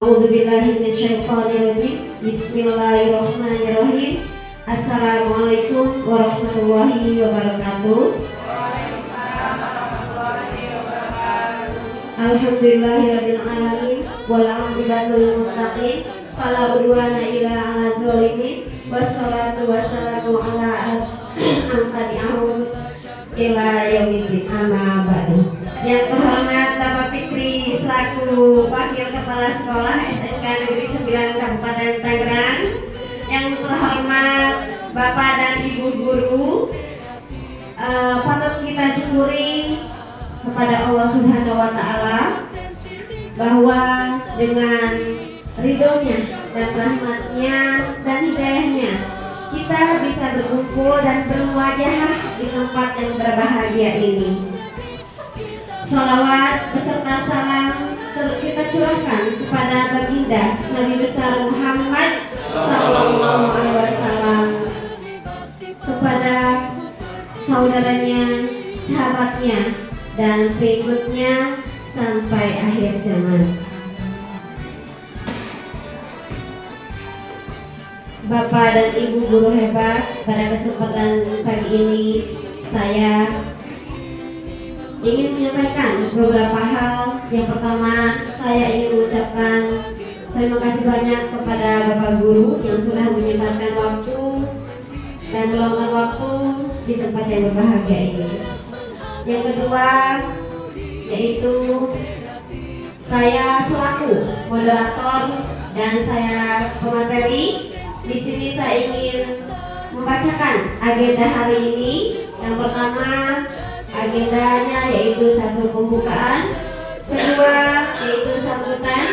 A'udzubillahi minasyaitonirrajim. Bismillahirrahmanirrahim. Assalamualaikum warahmatullahi wabarakatuh. Alhamdulillahirabbil alamin wal 'aqibatu lil muttaqin fala udwana illa 'alal zalimin wassalatu wassalamu ala antabi'ahum ila yaumiddin amma ba'du. Yang terhormat Bapak Fikri selaku Wakil Kepala Sekolah SMK Negeri 9 Kabupaten Tangerang, yang terhormat Bapak dan Ibu Guru, patut kita syukuri kepada Allah Subhanahu wa Ta'ala bahwa dengan ridhonya dan rahmatnya dan hidayahnya kita bisa berkumpul dan bermuajahah di tempat yang berbahagia ini. Sholawat beserta salam kita curahkan kepada baginda Nabi besar Muhammad Sallallahu Alaihi Wasallam, kepada saudaranya, sahabatnya, dan pengikutnya sampai akhir zaman. Bapak dan Ibu guru hebat, pada kesempatan pagi ini saya ingin menyampaikan beberapa hal. Yang pertama, saya ingin mengucapkan terima kasih banyak kepada Bapak Guru yang sudah menyempatkan waktu dan meluangkan waktu di tempat yang berbahagia ini. Yang kedua, yaitu saya selaku moderator dan saya pemateri. Di sini saya ingin membacakan agenda hari ini. Yang pertama, agendanya yaitu satu pembukaan, kedua yaitu sambutan,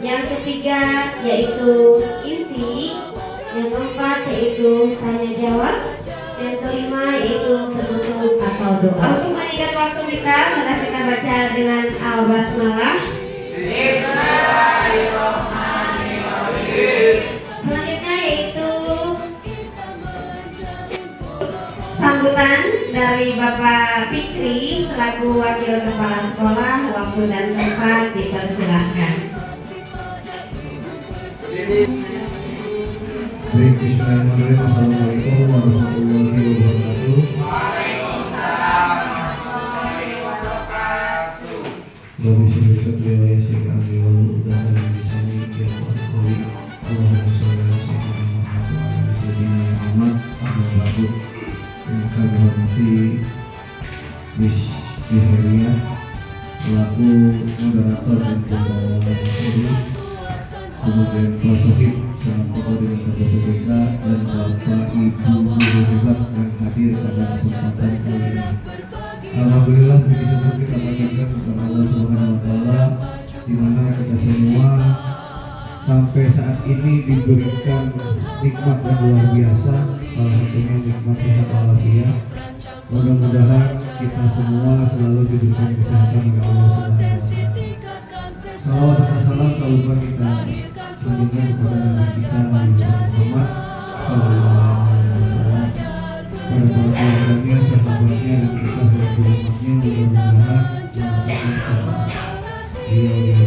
yang ketiga yaitu inti, yang keempat yaitu tanya jawab, yang kelima yaitu penutup atau doa. Untuk meningkat waktu kita, mari kita baca dengan al-basmalah. Selanjutnya yaitu sambutan dari Bapak Fikri selaku Wakil Kepala Sekolah. Waktu dan tempat dipersilahkan. Baik, bismillahirrahmanirrahim. Assalamualaikum warahmatullahi wabarakatuh. Waalaikumsalam warahmatullahi wabarakatuh. Bapak Ibu sekalian yang saya kasihi dan disani yang berkahwin, Allahumma sholli ala sayyidina Muhammad wa ala alihi yang kami hormati Miss Juheria selaku moderator dan pembawa materi, kemudian Pak Sohib selaku koordinator BPK, dan Bapak Ibu guru hebat yang hadir pada kesempatan kali ini. Alhamdulillah, begitu pun kita panjatkan kepada Allah Subhanahu wa Ta'ala, di mana kita semua sampai saat ini diberikan nikmat yang luar biasa, salah satunya nikmat sehat walafiat. Mudah-mudahan kita semua selalu diberikan kesehatan oleh Allah Subhanahu wa Ta'ala. Salawat dan salam tak lupa kita tunjukkan kepada Nabi kita Nabi Muhammad Sallallahu Alaihi Wasallam, pada para keluarganya, sahabatnya, dan kita sebagai umatnya. Mudah-mudahan mendapatkan beliau.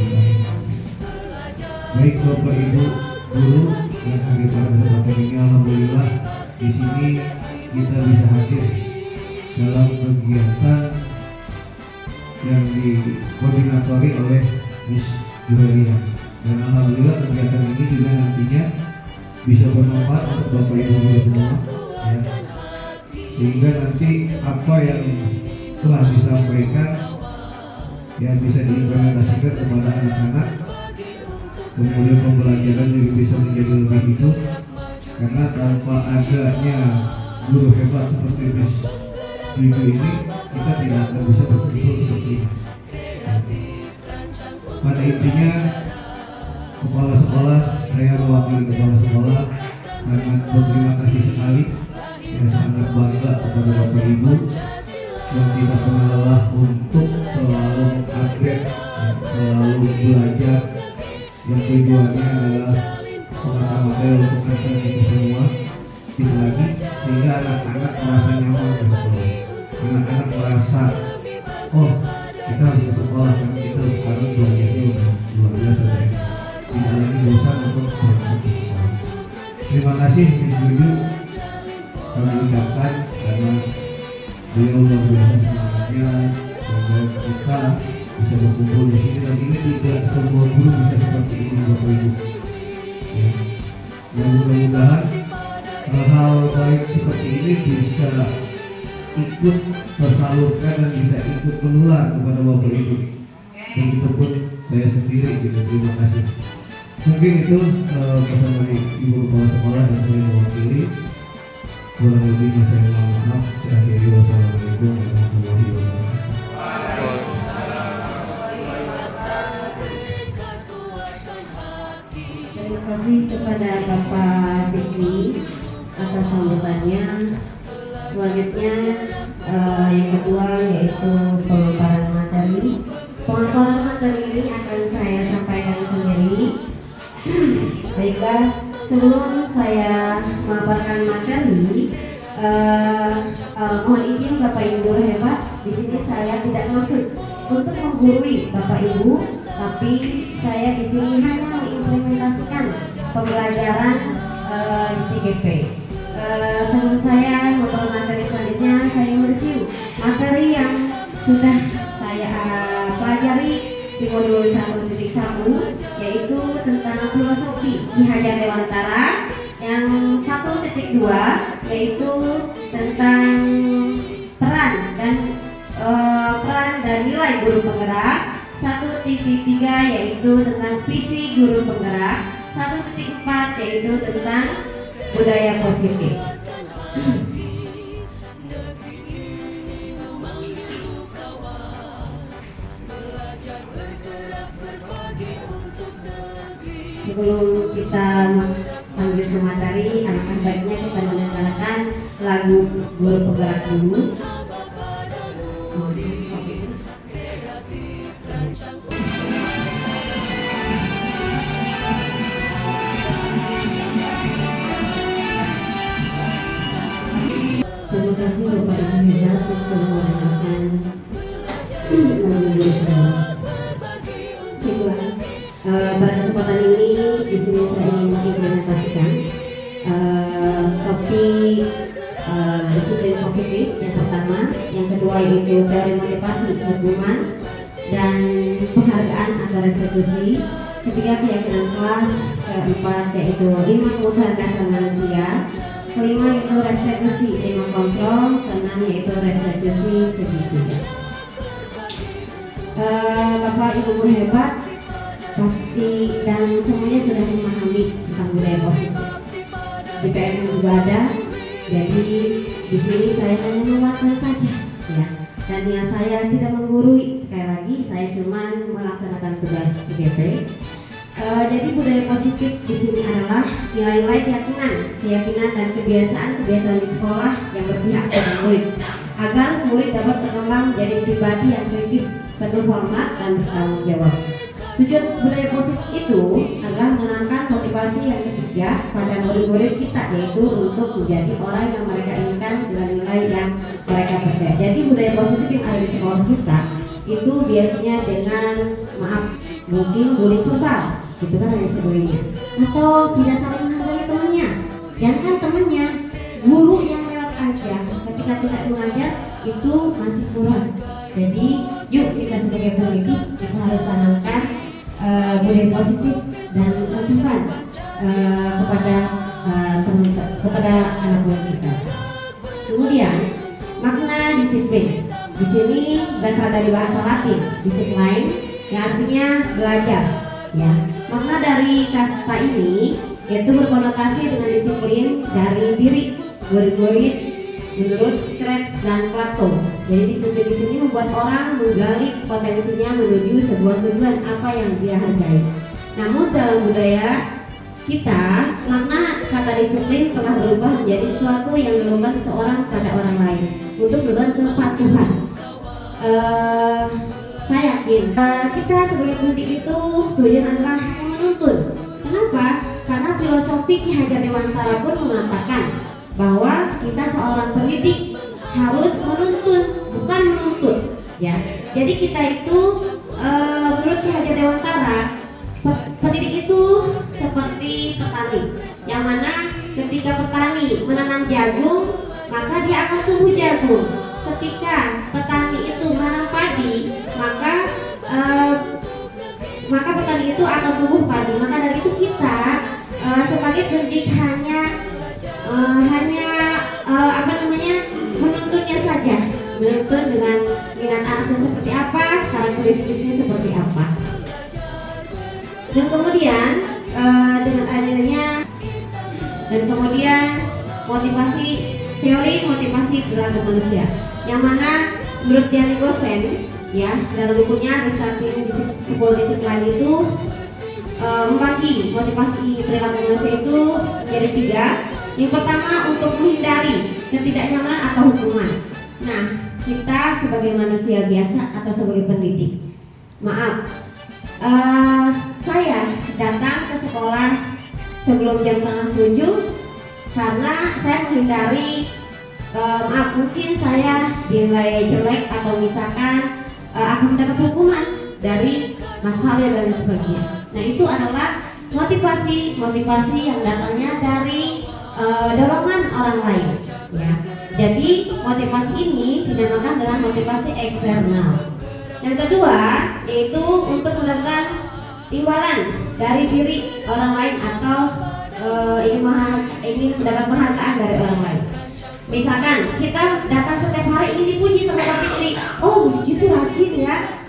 Baik Bapak Ibu guru yang hadir pada kesempatan ini, alhamdulillah di sini kita bisa hadir dalam kegiatan yang dikoordinatori oleh Miss Juheria, dan alhamdulillah kegiatan ini juga nantinya bisa bermanfaat untuk Bapak Ibu guru semua, ya. Sehingga nanti apa yang telah disampaikan yang bisa diimplementasikan kepada anak-anak, kemudian pembelajaran juga bisa menjadi lebih hidup, karena tanpa adanya guru hebat seperti Miss Juheria ini, kita tidak akan bisa berkumpul seperti ini. Pada intinya, kepala sekolah, saya mewakili kepala sekolah sangat berterima kasih sekali, saya sangat bangga kepada Bapak Ibu yang tidak pernah lelah untuk selalu update, selalu belajar, yang tujuannya adalah semata-mata untuk anak kita semua lagi, sehingga anak-anak merasa nyaman di sekolah. Anak-anak merasa, oh kita harus ke sekolah, karena kita sekarang belajarnya luar biasa. kasih setuju kami ucapkan karena beliau luar biasa semangatnya sehingga kita bisa berkumpul di sini, dan ini tidak semua guru bisa seperti ini Bapak Ibu. Ya. Dan mudah-mudahan hal-hal baik seperti ini bisa ikut tersalurkan dan bisa ikut menular kepada Bapak Ibu. Begitupun saya sendiri gitu. Terima kasih. Mungkin itu pesan dari Ibu Kepala Sekolah dan saya mewakili. Kurang lebihnya saya mohon maaf. Saya akhiri. Wassalamualaikum warahmatullahi wabarakatuh. Terima kasih kepada Bapak Fikri atas sambutannya. Selanjutnya yang kedua yaitu pemaparan materi. Pemaparan materi ini akan saya sampaikan sendiri. Baiklah, sebelum saya memaparkan materi, mohon izin Bapak Ibu hebat. Di sini saya tidak maksud untuk menggurui Bapak Ibu, tapi saya di sini hanya mengimplementasikan pembelajaran di CGP. Sebelum saya membawa materi selanjutnya, saya mereview materi yang sudah saya pelajari di modul 1.1, yaitu tentang filosofi Ki Hajar Dewantara. Yang 1.2 yaitu tentang peran dan nilai guru penggerak. 1.3 yaitu tentang visi guru penggerak. 1.4 yaitu tentang budaya positif. Sebelum kita lanjut ke materi, alangkah baiknya kita mendengarkan lagu guru penggerak dulu. Terima kasih Bapak Ibu hebat yang sudah mendengarkan lagu guru penggerak. Pada kesempatan ini di sini saya ingin mengimplementasikan topik disiplin positif yang pertama, yang kedua yaitu teori motivasi hubungan dan penghargaan agar restitusi, ketiga keyakinan kelas, keempat yaitu 5 kebutuhan dasar manusia, kelima yaitu restitusi 5 kontrol, keenam yaitu restitusi segitiga. Bapak Ibu guru hebat pasti dan semuanya sudah memahami tentang budaya positif. Di PNM juga ada, jadi di sini saya hanya menguatkan saja, ya. Dan yang saya tidak menggurui, sekali lagi saya cuma melaksanakan tugas PGP. Jadi budaya positif di sini adalah nilai-nilai keyakinan dan kebiasaan di sekolah yang berpihak pada murid, agar murid dapat berkembang menjadi pribadi yang kritis, penuh hormat dan bertanggung jawab. Tujuan budaya positif itu adalah menanamkan motivasi yang ketiga pada murid-murid kita, yaitu untuk menjadi orang yang mereka inginkan dengan nilai yang mereka percaya. Jadi budaya positif yang ada di sekolah kita itu biasanya dengan mungkin bullying verbal, itu kan hanya sebelumnya, atau tidak saling menghargai temannya. Jangan temannya, guru yang lewat aja ketika tidak mengajar itu masih kurang. Jadi yuk kita sebagai pendidik kita harus tanamkan budaya positif dan lakukan kepada anak buah kita. Kemudian makna disiplin di sini berasal dari bahasa Latin disiplin yang artinya belajar, ya. Makna dari kata ini yaitu berkonotasi dengan disiplin dari diri murid-murid menurut Socrates dan Plato. Jadi disiplin di sini membuat orang menggali potensinya menuju sebuah tujuan apa yang dia hargai. Namun dalam budaya kita, makna kata disiplin telah berubah menjadi sesuatu yang dilakukan seorang pada orang lain untuk berbentuk kepatuhan. Saya yakin kita sebagai pendidik itu tujuan adalah menuntun. Kenapa? Karena filosofi Ki Hajar Dewantara pun mengatakan bahwa kita seorang pendidik harus menuntun, bukan menuntut, ya. Jadi kita itu menurut Ki Hajar Dewantara, pendidik itu seperti petani, yang mana ketika petani menanam jagung, maka dia akan tumbuh jagung. Ketika petani itu menanam padi, maka petani itu akan tumbuh padi. Maka dari itu kita sebagai pendidik hanya menuntunnya saja, menuntun dengan minat anaknya seperti apa, karakteristiknya seperti apa. Dan kemudian motivasi teori motivasi perilaku manusia, yang mana menurut Gianni Gosen ya dalam bukunya Restarting Disiplin itu membagi motivasi perilaku manusia itu menjadi 3. Yang pertama, untuk menghindari ketidaknyamanan atau hukuman. Nah, kita sebagai manusia biasa atau sebagai pendidik, saya datang ke sekolah sebelum jam 6:30 karena saya menghindari mungkin saya dinilai jelek atau misalkan akan mendapat hukuman dari masalah dan sebagainya. Nah, itu adalah motivasi yang datangnya dari dorongan orang lain ya. Jadi motivasi ini dinamakan dengan motivasi eksternal. Yang kedua yaitu untuk mendapatkan imbalan dari diri orang lain atau ingin mendapat penghargaan dari orang lain. Misalkan kita datang setiap hari ingin dipuji sama Pak Fikri, oh itu rajin ya,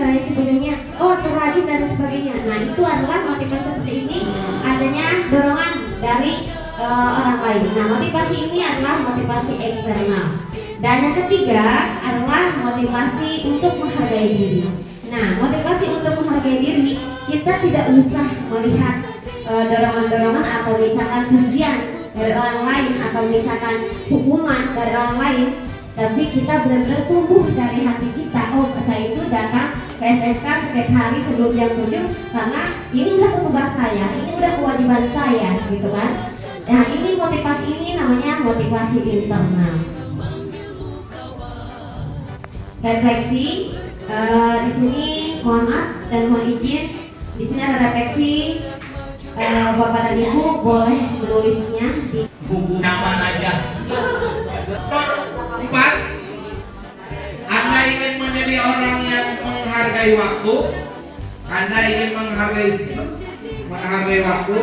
dan sebagainya, oh terrajin dan sebagainya. Nah, itu adalah motivasi seperti ini, adanya dorongan dari orang lain. Nah, motivasi ini adalah motivasi eksternal. Dan yang ketiga adalah motivasi untuk menghargai diri. Nah, motivasi untuk menghargai diri, kita tidak usah melihat dorongan-dorongan atau misalkan pujian dari orang lain atau misalkan hukuman dari orang lain, tapi kita benar-benar tumbuh dari hati kita. Oh, saya itu datang ke SMK setiap hari sebelum jam 7 karena ini udah tugas saya, ini udah kewajiban saya, gitu kan? Nah, ini motivasi ini namanya motivasi internal. Refleksi di sini, mohon maaf dan mohon izin, di sini ada refleksi. Bapak dan Ibu boleh menulisnya di buku nyaman aja. 4. Anda ingin menjadi orang yang menghargai waktu. Anda ingin menghargai waktu,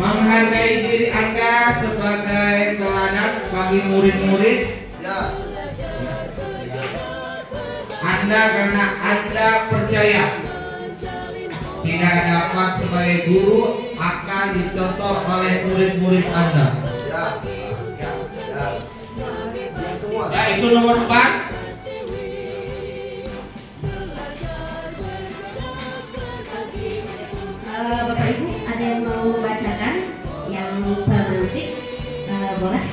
menghargai diri Anda sebagai teladan bagi murid-murid. Anda karena Anda percaya tidak dapat sebagai guru akan dicontoh oleh murid-murid Anda. Ya, itu nomor 4. Bapak Ibu ada yang mau membacakan yang pemantik, boleh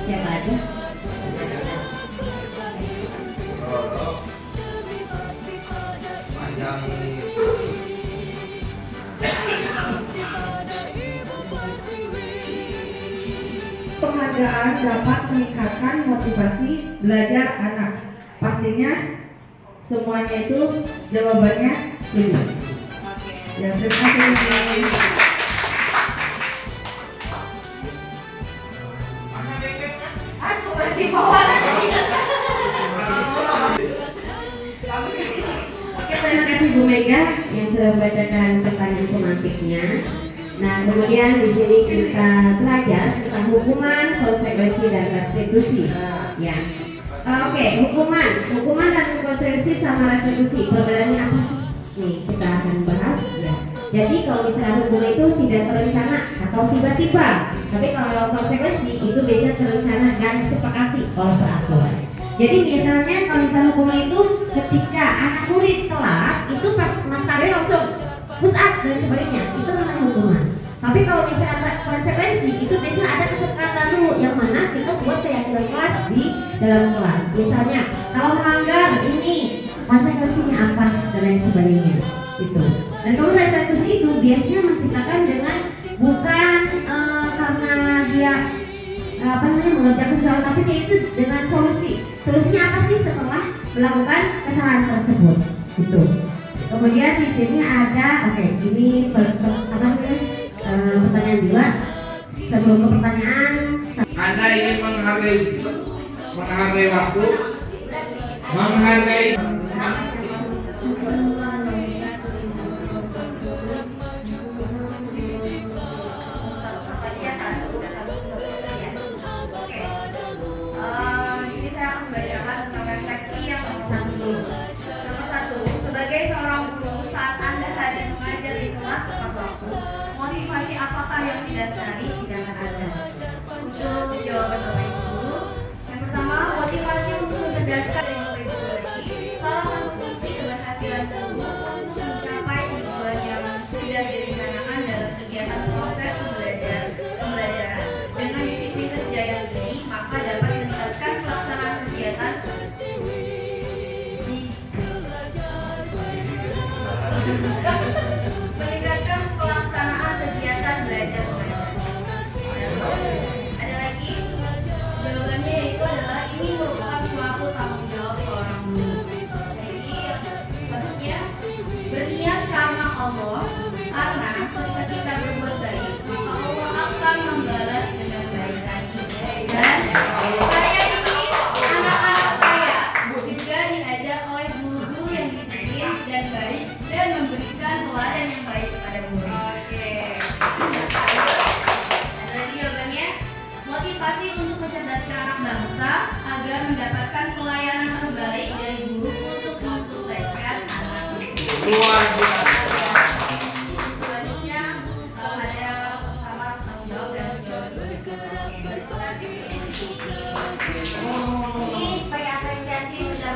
siapa aja? Penghargaan dapat meningkatkan motivasi belajar anak. Pastinya semuanya itu jawabannya setuju. Ya, terima kasih. Terima kasih Bu Mega yang sudah membacakan pertanyaan pemantiknya. Nah, kemudian di sini kita belajar tentang hukuman, konsekuensi dan restitusi. Ya, oke, hukuman dan konsekuensi sama restitusi. Perbedaannya apa sih? Nih, kita akan bahas. Ya. Jadi kalau misalnya hukuman itu tidak terencana atau tiba-tiba, tapi kalau konsekuensi itu biasanya terencana dan disepakati oleh peraturan. Jadi biasanya kalau misalnya hukuman itu ketika anak murid telat, itu pas masternya langsung push up dan sebagainya, itu namanya hukuman. Tapi kalau misalnya konsekuensi itu biasanya ada kesepakatan dulu, yang mana kita buat keyakinan kelas di dalam kelas. Misalnya kalau melanggar ini konsekuensinya apa dan lain sebagainya itu. Dan kalau restitusi itu biasanya menciptakan dengan bukan karena dia mengerjakan sesuatu, tapi dia itu dengan solusinya apa sih setelah melakukan kesalahan tersebut itu. Kemudian di sini ada ini pertanyaan 2, Sebelum ke pertanyaan, Anda ingin menghargai waktu, menghargai Jadi saya akan membacakan tentang refleksi yang nomor satu, sebagai seorang guru saat Anda hadir mengajar di kelas tepat waktu, motivasi apakah yang didasari tindakan Anda? Untuk jawaban Bapak Ibu, yang pertama, motivasi untuk mencerdaskan dari Bapak Ibu lagi. Salah satu kunci keberhasilan guru untuk mencapai tujuan yang sudah direncanakan dalam kegiatan proses pembelajaran dengan disiplin kerja yang tinggi, maka dapat meningkatkan pelaksanaan kegiatan belajar mengajar. Ada lagi jawabannya, yaitu adalah ini merupakan suatu tanggung jawab seorang guru. Jadi maksudnya berniat karena Allah, karena ketika berbuat baik maka Allah akan membalas dengan baik lagi. Dan saya ini anak-anak saya juga diajar oleh guru yang disiplin dan baik dan memberikan teladan yang baik kepada murid. Ada lagi jawabannya, motivasi untuk mencerdaskan anak bangsa agar mendapatkan pelayanan terbaik dari guru untuk mensukseskan anak itu. luar biasa. Selanjutnya ada sama tanggung jawab dan ini sebagai apresiasi sudah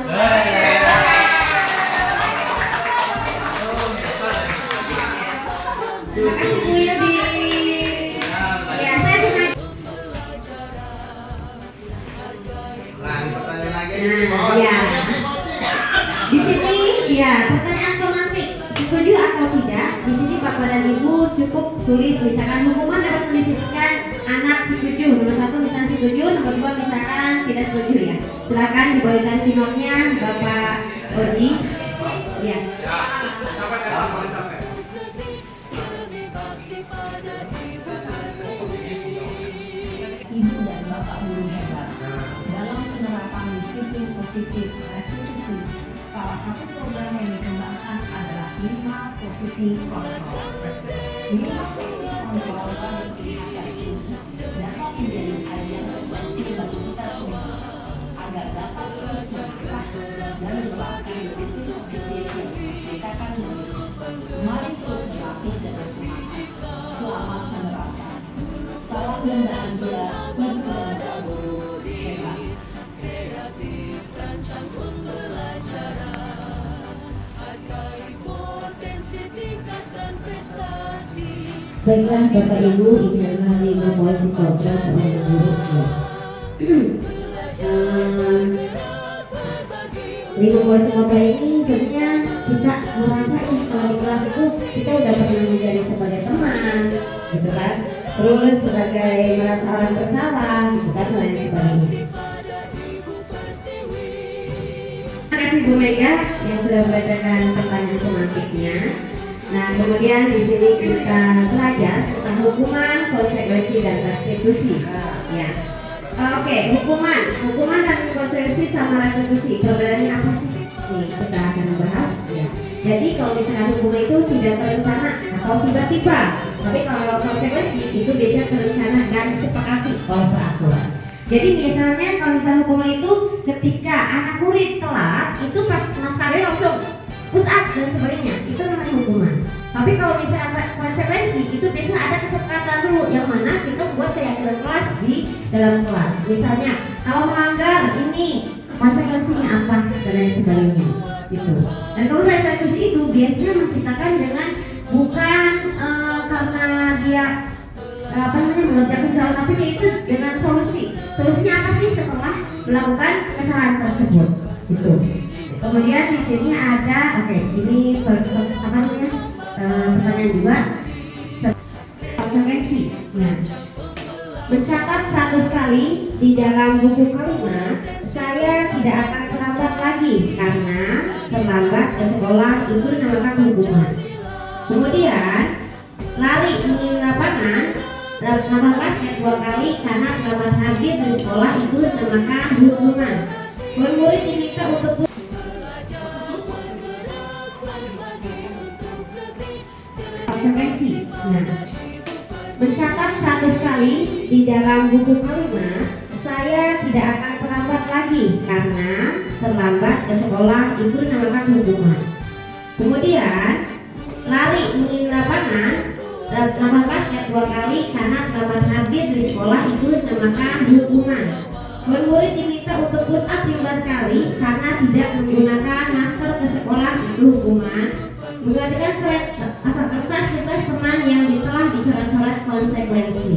terima kasih Bu Yudi. Ya, saya senang. Ya. Di sini, ya, pertanyaan pemantik. Setuju atau tidak? Di sini Bapak dan Ibu cukup tulis misalkan hukuman dapat mendisiplinkan anak setuju. Nomor 1 misalkan setuju, nomor 2 misalkan tidak setuju ya. Silakan dibawakan sinomnya Bapak Odi. Ya. Ibu dan Bapak guru hebat dalam penerapan disiplin positif restitusi. Salah satu program yang dikembangkan adalah 5 posisi kontrol. 5 posisi kontrol pada pihak ini dapat menjadi ajang refleksi bagi kita semua agar dapat terus mengasah dan menerapkan disiplin positif yang memerdekakan diri. Mari terus berlatih dan bersemangat. Selamat menerapkan. Salam dan bahagia. Ibu dan Bapak guru hebat. Baiklah Bapak Ibu, ini adalah 5 posisi kontrol seorang guru. 5 posisi kontrol ini sebenarnya kita merasa kalau di kelas itu kita udah pernah menjadi sebagai teman, gitu kan? Terus sebagai merasa orang bersalah, gitu kan, dan lain sebagainya. Terima kasih Bu Mega yang sudah membacakan pertanyaan semantiknya. Nah, kemudian di sini kita belajar tentang hukuman, konsekuensi dan restitusi. Ya. Oke, hukuman dan konsekuensi sama restitusi. Perbedaannya apa sih? Nih, kita akan bahas. Ya. Jadi kalau misalnya hukuman itu tidak terencana atau tiba-tiba, tapi kalau konsekuensi itu biasanya terencana dan disepakati oleh peraturan. Jadi misalnya kalau misalnya hukuman itu ketika anak murid telat, itu pas masternya langsung push up dan sebagainya, itu namanya hukuman. Tapi kalau misalnya konsekuensi itu biasanya ada kesepakatan dulu yang mana kita buat keyakinan kelas di dalam kelas. Misalnya kalau melanggar ini konsekuensinya apa dan lain sebagainya gitu. Dan kalau restitusi itu biasanya menciptakan dengan bukan karena dia mengerjakan kesalahan, tapi dia itu dengan solusi. Solusinya apa sih setelah melakukan kesalahan tersebut gitu. Kemudian di sini ada, ini pertanyaan 2, konsekuensi. Nah, mencatat 100 kali di dalam buku kelima, saya tidak akan terlambat lagi karena terlambat ke sekolah itu dinamakan hukuman. Kemudian lari di lapangan lapangan basket 2 kali karena terlambat hadir di sekolah itu dinamakan hukuman. Murid diminta untuk konsekuensi. Nah, mencatat 100 kali di dalam buku kalimat, saya tidak akan terlambat lagi karena terlambat ke sekolah itu dinamakan hukuman. Kemudian lari mengelilingi lapangan basket 2 kali karena terlambat hadir di sekolah itu dinamakan hukuman. Murid diminta untuk push up 15 kali karena tidak menggunakan masker ke sekolah itu hukuman. Menggantikan kertas tugas teman yang telah dicoret-coret konsekuensi.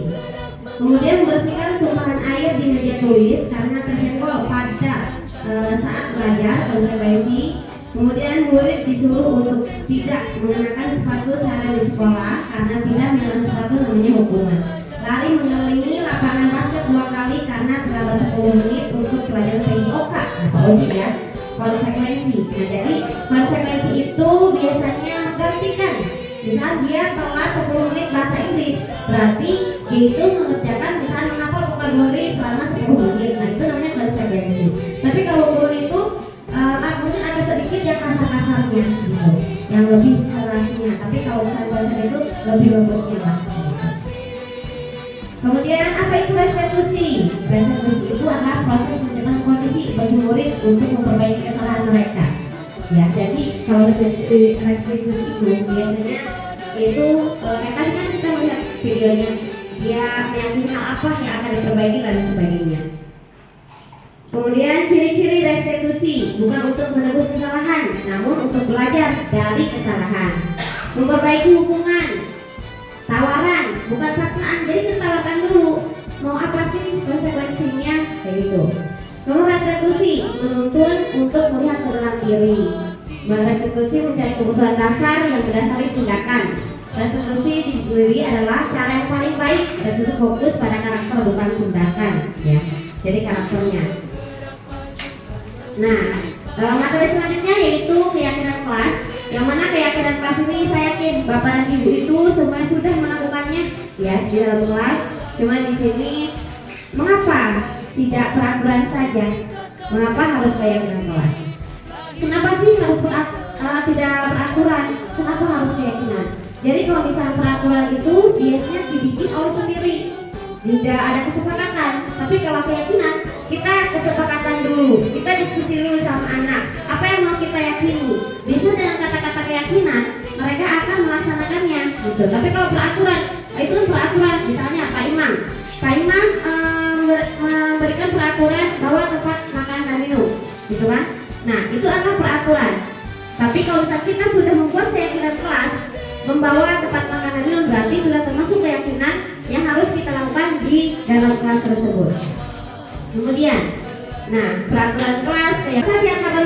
Kemudian membersihkan tumpahan air di meja tulis karena tersenggol pada saat belajar konsekuensi. Kemudian murid disuruh untuk tidak mengenakan sepatu sehari di sekolah karena tidak mengenakan sepatu namanya hukuman. Lari mengelilingi lapangan basket 2 kali karena terlambat 10 menit untuk pelajaran PIOK atau OJK ya. Konsekuensi. Nah, jadi konsekuensi itu biasanya menggantikan. Misal dia telat 10 menit bahasa Inggris, berarti dia itu mengerjakan misalnya menghafal vocabulary selama 10 menit. Nah, itu namanya konsekuensi. Tapi kalau guru itu mungkin ada sedikit yang kasar-kasarnya gitu, yang lebih kerasnya. Tapi kalau konsekuensi itu lebih lembutnya lah. Kemudian apa itu restitusi? Restitusi itu adalah proses menciptakan kondisi bagi murid untuk memperbaiki kesalahan mereka. Ya, jadi kalau restitusi itu biasanya itu tadi kan kita melihat videonya, dia meyakini hal apa yang akan diperbaiki dan sebagainya. Kemudian ciri-ciri restitusi bukan untuk menebus kesalahan, namun untuk belajar dari kesalahan. Memperbaiki hubungan, tawaran, bukan paksaan. Jadi kita tawarkan dulu, mau apa sih konsekuensinya, kayak gitu. Nomor restitusi menuntun untuk melihat kebenaran diri. Restitusi mencari kebutuhan dasar yang berdasari tindakan. Restitusi diri adalah cara yang paling baik. Restitusi fokus pada karakter bukan tindakan, ya. Jadi karakternya. Nah, dalam materi selanjutnya yaitu keyakinan kelas. Yang mana keyakinan kelas ini saya yakin Bapak dan Ibu itu semuanya sudah melakukannya ya di dalam kelas. Cuma di sini mengapa tidak peraturan saja? Mengapa harus keyakinan kelas? Kenapa sih harus tidak peraturan? Kenapa harus keyakinan? Jadi kalau misalnya peraturan itu biasanya dibikin oleh sendiri, tidak ada kesepakatan. Tapi kalau keyakinan kita kesepakatan dulu, kita diskusi dulu sama anak. Apa yang mau kita yakini? Bisa dengan kata-kata keyakinan mereka akan melaksanakannya, gitu. Tapi kalau peraturan, itu peraturan. Misalnya Pak Imam memberikan peraturan bahwa tempat makan dan minum, gitu kan? Nah, itu adalah peraturan. Tapi kalau misalnya kita sudah membuat keyakinan kelas, membawa tempat makan dan minum, berarti sudah termasuk keyakinan yang harus kita lakukan di dalam kelas tersebut. Kemudian, nah, peraturan kelas, siapa yang akan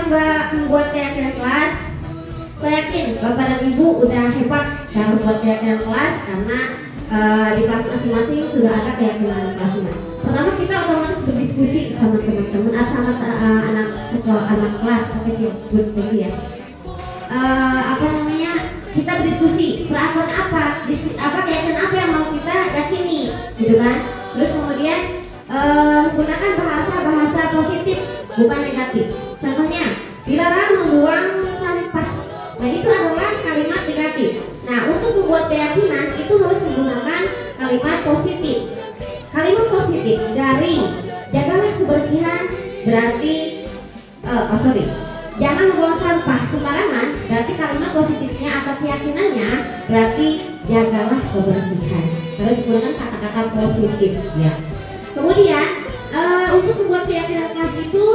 membuat keyakinan kelas? Saya yakin Bapak dan Ibu udah hebat dalam membuat keyakinan kelas karena di kelas masing-masing sudah ada keyakinan kelasnya. Pertama kita otomatis berdiskusi sama teman-teman atau sama anak sekolah, anak kelas, ya. Kita berdiskusi peraturan apa keyakinan apa yang mau kita yakini, gitu kan? Terus kemudian menggunakan bahasa positif bukan negatif. Contohnya dilarang membuang sampah. Nah, itu adalah kalimat negatif. Nah, untuk membuat keyakinan itu harus menggunakan kalimat positif. Kalimat positif dari jagalah kebersihan berarti jangan membuang sampah sembarangan, berarti kalimat positifnya atau keyakinannya berarti jagalah kebersihan. Harus menggunakan kata-kata positif, ya. Kemudian untuk membuat keyakinan kelas itu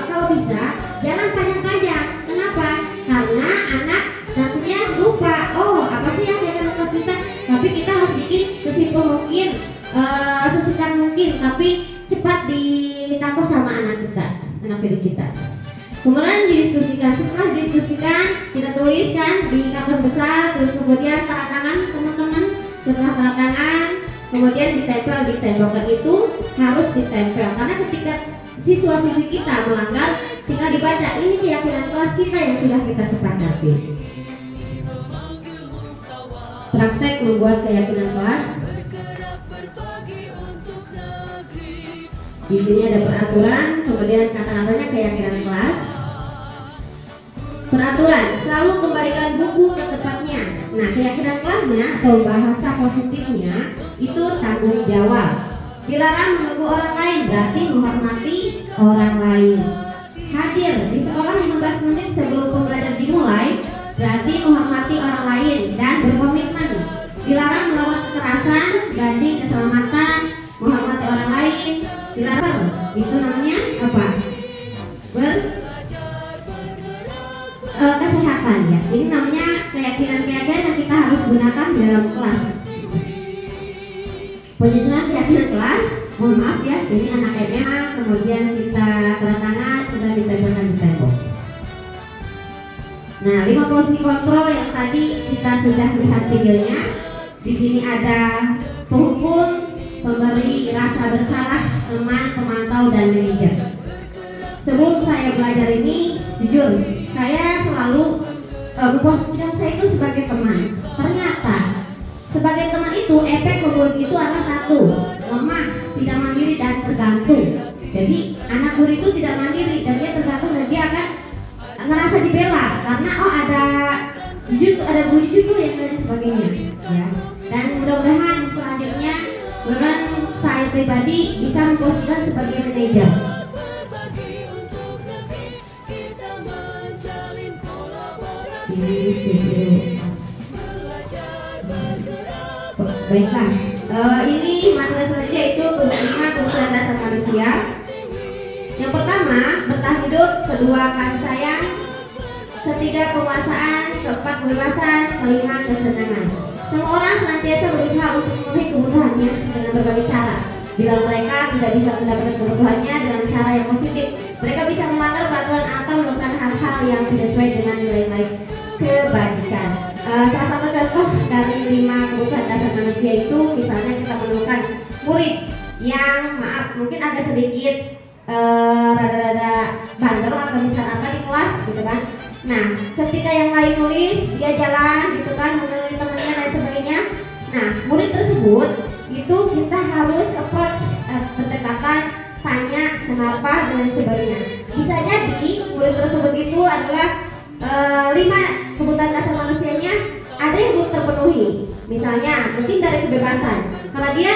kalau bisa jangan panjang-panjang. Kenapa? Karena anak nantinya lupa. Oh, apa sih yang keyakinan kelas kita? Tapi kita harus bikin sesimpel mungkin, sesingkat mungkin, tapi cepat ditangkap sama anak didik kita. Kemudian didiskusikan. Setelah didiskusikan, kita tuliskan di karton besar. Terus kemudian tanda tangan teman-teman. Setelah tanda tangan, kemudian ditempel di tembakan itu harus ditempel. Karena ketika siswa-siswi kita melanggar, tinggal dibaca ini keyakinan kelas kita yang sudah kita sepakati. Praktek membuat keyakinan kelas. Di sini ada peraturan, kemudian kata-katanya keyakinan kelas. Peraturan, selalu kembalikan buku ke tempatnya. Nah, keyakinan kelasnya atau bahasa positifnya itu tanggung jawab. Dilarang menunggu orang lain, berarti menghormati orang lain. Hadir di sekolah 15 menit sebelum pembelajaran dimulai, berarti menghormati orang lain dan berkomitmen. Dilarang melawan kekerasan, berarti keselamatan, menghormati orang lain. Dilarang, itu namanya apa? Kesehatan ya. Ini namanya keyakinan-keyakinan yang kita harus gunakan dalam kelas. Penyusunan keyakinan kelas, mohon maaf ya, jadi anak SMA, kemudian kita tanda tangan, sudah ditempelkan di tembok. Nah, 5 posisi kontrol yang tadi kita sudah lihat videonya. Di sini ada penghukum, pemberi rasa bersalah, teman, pemantau, dan manajer. Sebelum saya belajar ini, jujur, saya selalu memposisikan saya itu sebagai teman. Ternyata sebagai teman itu efek membuat itu adalah satu, lemah, tidak mandiri dan tergantung. Jadi anak murid itu tidak mandiri dan dia tergantung dan dia akan ngerasa dibela karena ada guru juga yang dan sebagainya. Ya. Dan mudah-mudahan selanjutnya, mudah-mudahan saya pribadi bisa memposisikan sebagai manajer. Baiklah, ini materi selanjutnya itu kebutuhan dasar manusia. Yang pertama, bertahan hidup, kedua kasih sayang, ketiga penguasaan, keempat kebebasan, kelima kesenangan. Semua orang senantiasa berusaha untuk memenuhi kebutuhannya dengan berbagai cara. Bila mereka tidak bisa mendapatkan kebutuhannya dengan cara yang positif, mereka bisa melanggar peraturan atau melakukan hal-hal yang tidak sesuai dengan nilai-nilai kebajikan. Salah satu contoh dari 5 kebutuhan dasar manusia itu, misalnya kita menemukan murid yang mungkin agak sedikit rada-rada bandel atau misal apa di kelas gitu kan. Nah, ketika yang lain nulis, dia jalan gitu kan, menulis temannya dan sebagainya. Nah, murid tersebut itu kita harus approach, pendekatan, tanya kenapa dan sebagainya. Bisa jadi murid tersebut itu adalah 5 kebutuhan dasar manusianya ada yang belum terpenuhi. Misalnya mungkin dari kebebasan, kalau dia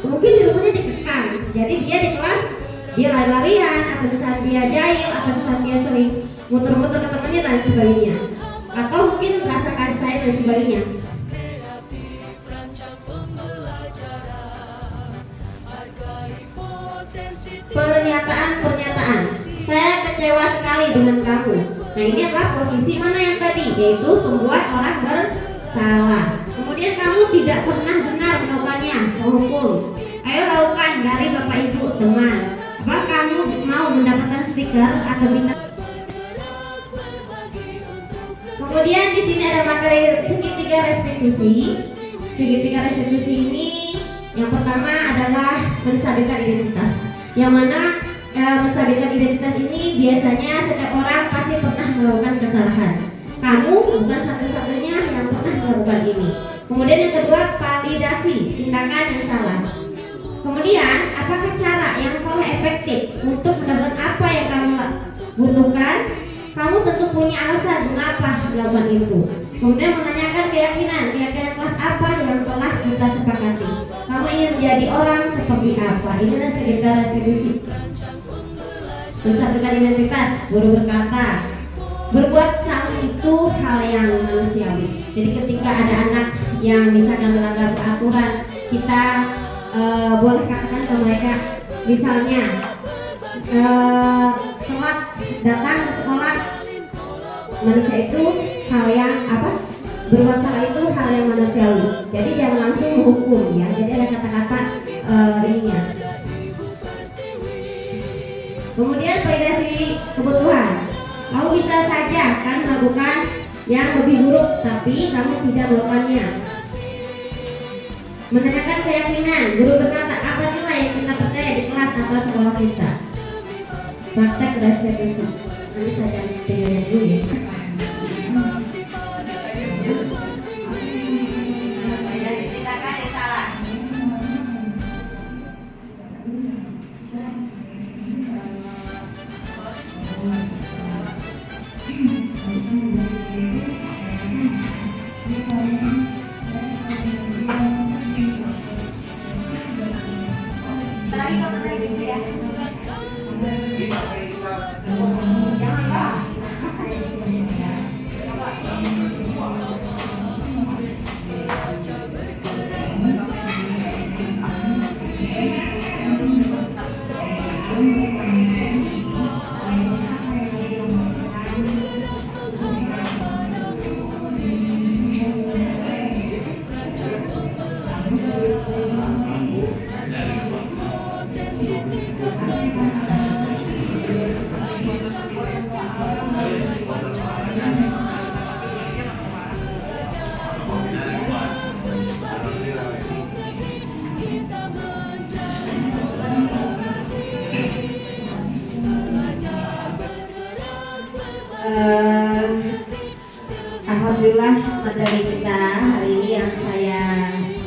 mungkin di rumahnya dikekang, jadi dia di kelas dia lari-larian, atau misalnya dia jahil, atau misalnya dia sering muter-muter ke temannya dan sebagainya, atau mungkin rasa kasih sayang dan sebagainya. Pernyataan, saya kecewa sekali dengan kamu. Nah, ini adalah posisi mana yang tadi, yaitu membuat orang bersalah. Kemudian kamu tidak pernah benar melakukannya, menghukum. Ayo lakukan dari bapak ibu teman. Apa kamu mau mendapatkan stiker atau bintang? Kemudian di sini ada materi segitiga restitusi. Segitiga restitusi ini yang pertama adalah menstabilkan identitas. Yang mana menstabilkan identitas ini biasanya setiap orang pasti pernah melakukan kesalahan. Kamu bukan satu-satunya yang pernah melakukan ini. Kemudian yang kedua, validasi tindakan yang salah. Kemudian, apakah cara yang paling efektif untuk mendapatkan apa yang kamu butuhkan? Kamu tentu punya alasan mengapa melakukan itu. Kemudian menanyakan keyakinan kelas apa yang telah kita sepakati. Kamu ingin menjadi orang seperti apa? Ini adalah segitiga restitusi. Menstabilkan identitas, guru berkata, berbuat salah itu hal yang manusiawi. Jadi ketika ada anak yang misalnya melanggar peraturan, kita boleh katakan ke mereka, misalnya telat datang ke sekolah, manusia itu hal yang berbuat salah itu hal yang manusiawi. Jadi jangan langsung menghukum ya. Jadi ada kata-kata ininya. Kemudian validasi kebutuhan. Kamu bisa saja kan melakukan yang lebih buruk, tapi kamu tidak melakukannya. Menanyakan keyakinan, guru berkata apa nilai yang kita percaya di kelas atau sekolah kita. Praktek restitusi. Nanti saya dengarnya dulu ya. materi kita hari ini yang saya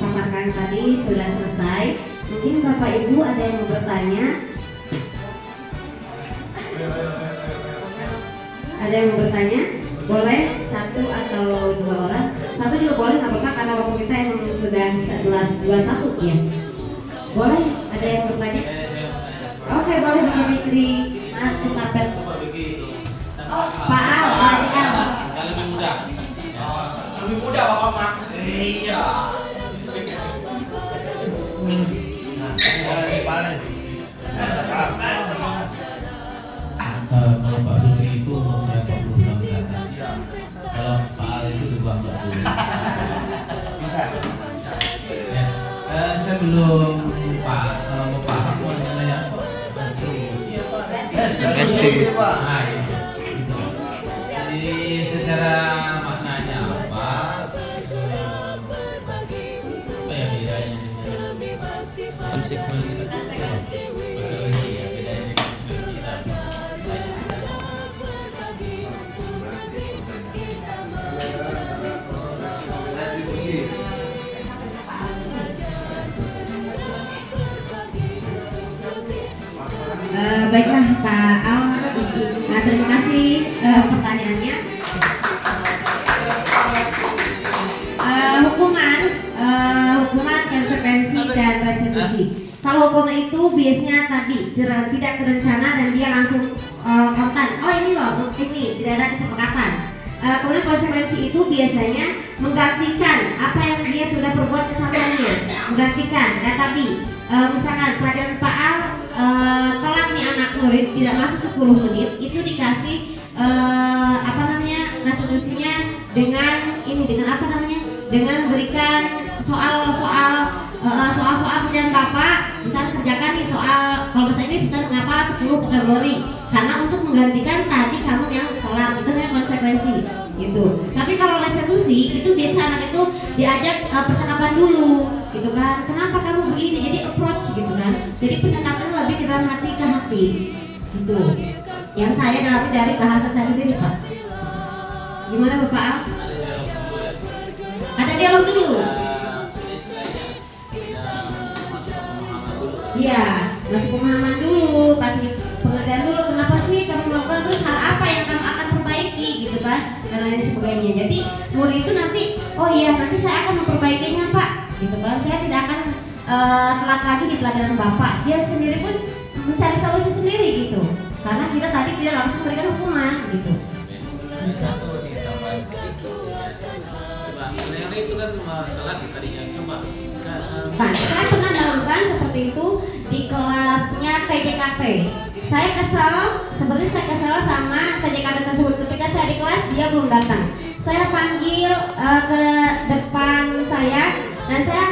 paparkan tadi sudah selesai. Mungkin Bapak Ibu ada yang mau bertanya? Ada yang mau bertanya? Boleh satu atau dua orang? Satu juga boleh, nggak apa-apa karena waktu kita yang sudah 11:21 ya. Boleh? Ada yang bertanya? Oke, boleh Bapak Fitri. Estafet. Pak Al, Pak Al. Lebih muda. Lebih muda Bapak Mak. Iya. Kalau Pak Sutri itu umurnya 40 tahun ke atas. Kalau Pak Al itu di bawah 40. Bisa. Ya, saya belum mau paham mengenai apa. Restitusi, Pak. Nah, itu. Jadi secara maknanya apa ya bedanya dengan konsekuensi? Konsekuensi ya bedanya dengan konsekuensi. Baiklah Pak Al, nah, terima kasih pertanyaannya. Hukuman, konsekuensi dan restitusi. Kalau hukuman itu biasanya tadi tidak terencana dan dia langsung kontan. Oh ini loh, ini tidak ada kesepakatan. Kemudian konsekuensi itu biasanya menggantikan apa yang dia sudah perbuat kesalahannya, menggantikan. Dan tadi misalkan pelajaran Pak Al telat nih anak murid tidak masuk 10 menit, itu dikasih restitusinya dengan dengan memberikan soal-soal pelajaran Bapak, misalnya kerjakan nih soal, kalau bahasa Inggris misalnya mengapa 10 kategori, karena untuk menggantikan tadi kamu yang telat, itu namanya konsekuensi gitu. Tapi kalau restitusi itu biasa anak itu diajak percakapan dulu gitu kan, kenapa kamu begini, jadi approach gitu kan, jadi pendekatan lebih ke dalam hati ke hati gitu. Yang saya dalami dari bahasa saya sendiri Pak. Gimana Bapak Al? Ada dialog dulu. Iya, masih pemahaman dulu, pasti pengertian dulu, kenapa sih kamu melakukan, terus hal apa yang kamu akan perbaiki gitu kan, dan lain sebagainya. Jadi murid itu nanti, oh iya nanti saya akan memperbaikinya Pak gitu kan, saya tidak akan telat lagi di pelajaran Bapak. Dia sendiri pun mencari solusi sendiri gitu, karena kita tadi tidak langsung memberikan hukuman gitu. Yang itu kan telat tadinya coba. Saya pernah melakukan seperti itu di kelasnya TJKT. Saya kesel, sebenarnya saya kesel sama TJKT tersebut. Ketika saya di kelas dia belum datang. Saya panggil ke depan saya dan saya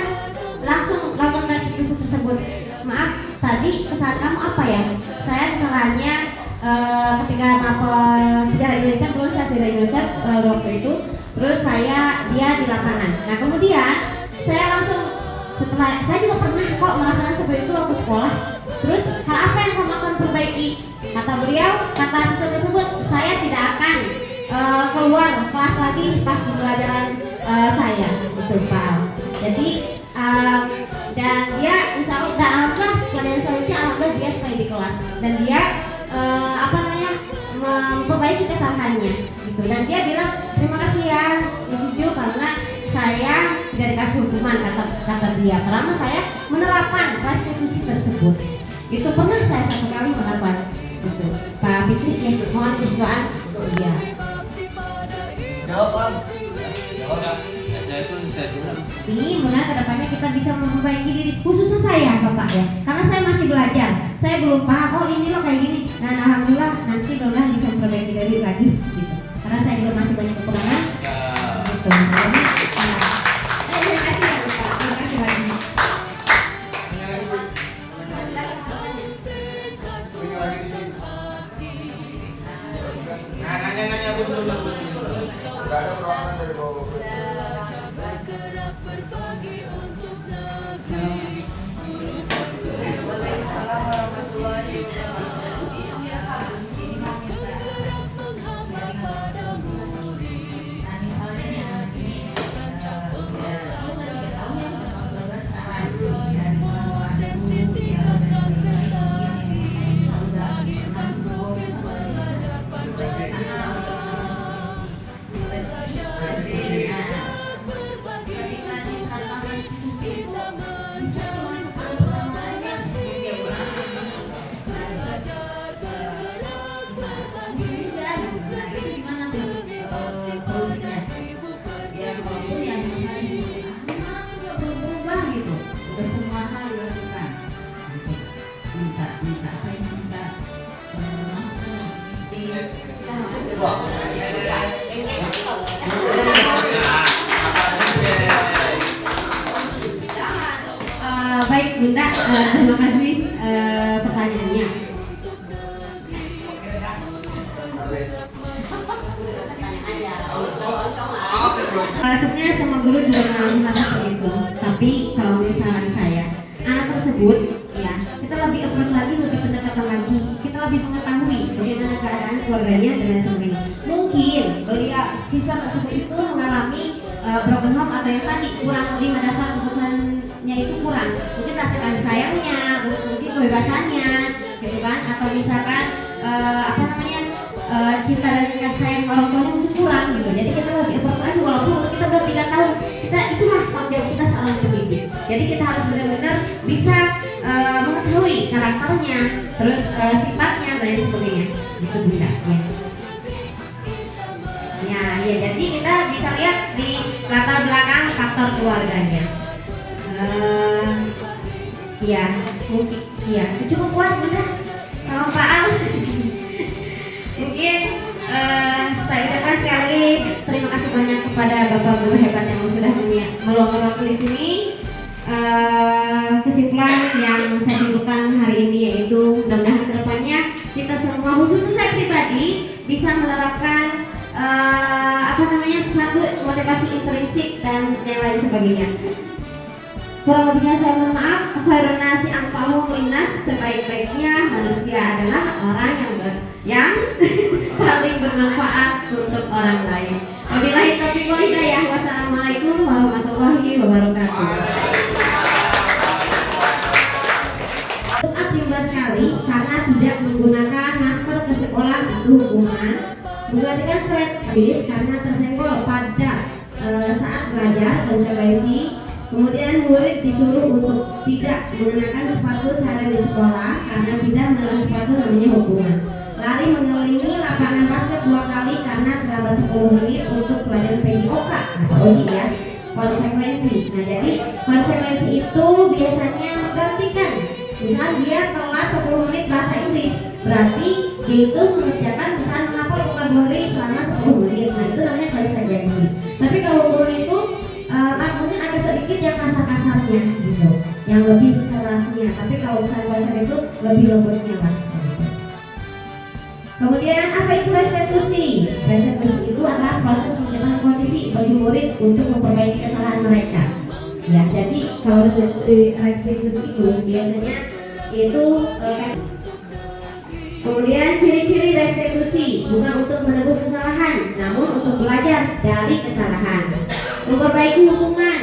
langsung lakukan restitusi tersebut. Maaf, tadi kesalahan kamu apa ya? Saya kesalahannya ketika mapel sejarah Indonesia, terus saya sejarah Indonesia waktu itu. Terus dia di lapangan. Nah kemudian saya langsung, setelah saya juga pernah kok merasakan seperti itu waktu sekolah. Terus hal apa yang kamu akan perbaiki? Kata beliau, kata siswa tersebut, saya tidak akan keluar kelas lagi pas di pelajaran saya, itu Pak. Jadi dan dia insya Allah, dan alhamdulillah pelajaran selanjutnya alhamdulillah dia stay di kelas dan dia memperbaiki kesalahannya gitu. Dan dia bilang terima kasih ya Miss Ju karena saya tidak dikasih hukuman, kata dia, karena saya menerapkan restitusi tersebut. Itu pernah saya satu kali menerapkan gitu. Pak Fitri ya, mohon kesukaan. Iya. Jawab. Ini benar kedepannya kita bisa memperbaiki diri, khususnya saya Bapak ya, karena saya masih belajar, saya belum paham, oh ini loh kayak gini. Nah alhamdulillah nanti mudah bisa memperbaiki diri lagi gitu, karena saya juga masih banyak kekurangan gitu. Jadi, terima kasih ya Bapak, terima kasih lagi. Nanya dulu. Gak ada ruangan dari bawah. Bunda, terima kasih pertanyaannya. Sebenarnya semua guru juga mengalami hal seperti itu. Tapi kalau misalnya saya, anak tersebut, ya kita lebih approach lagi, lebih pendekatan lagi, kita lebih mengetahui bagaimana keadaan keluarganya dan lain sebagainya. Mungkin beliau siswa tersebut itu mengalami broken home atau yang tadi kurang 5 dasar kebutuhannya itu kurang. Mungkin rasa kasih sayangnya, mungkin kebebasannya, gitu kan? Atau misalkan cinta dan kasih sayang orang tuanya mungkin kurang gitu. Jadi kita lebih effort lagi walaupun kita udah 3 tahun. Itulah tanggung jawab kita seorang pendidik. Jadi kita harus benar-benar bisa mengetahui karakternya, terus sifatnya dan sebagainya. Itu Bunda ya. Ya, jadi kita bisa lihat di latar belakang faktor keluarganya. Ya, mungkin ya cukup puas Bunda sama Pak Al. Mungkin saya ucapkan sekali terima kasih banyak kepada Bapak Guru hebat yang sudah meluangkan waktu di sini. Kesimpulan yang saya simpulkan hari ini yaitu mudah-mudahan kedepannya kita semua khususnya saya pribadi bisa menerapkan satu motivasi intrinsik dan yang lain sebagainya. Kurang lebihnya saya mohon maaf. Khairun nasi anfa'uhum linnas, sebaik-baiknya manusia adalah orang yang paling bermanfaat untuk orang lain. Wabillahi taufiq wal hidayah. Wassalamualaikum warahmatullahi wabarakatuh. Jumlah sekali karena tidak menggunakan masker ke sekolah itu hukuman. Menggantikan surat habis karena tersenggol pada saat belajar konsekuensi. Kemudian murid disuruh untuk tidak menggunakan sepatu sehari di sekolah karena tidak menggunakan sepatu namanya hukuman. Lari mengelilingi lapangan basket 2 kali karena terlambat 10 menit untuk pelajaran PJOK atau OJI ya. Konsekuensi. Nah jadi konsekuensi itu biasanya menggantikan. Misal dia telat 10 menit bahasa Inggris, berarti dia itu mengerjakan misalnya menghafal vocabulary selama 10 menit. Nah itu namanya konsekuensi. Tapi kalau guru itu mungkin ada sedikit yang kasar-kasarnya gitu, yang lebih kerasnya. Tapi kalau misalnya itu lebih lembutnya lah. Kemudian apa itu restitusi? Restitusi itu adalah proses penciptaan kondisi bagi murid untuk memperbaiki kesalahan mereka. Ya, jadi kalau restitusi itu biasanya itu kemudian ciri-ciri restitusi bukan untuk menebus kesalahan, namun untuk belajar dari kesalahan. Memperbaiki hukuman,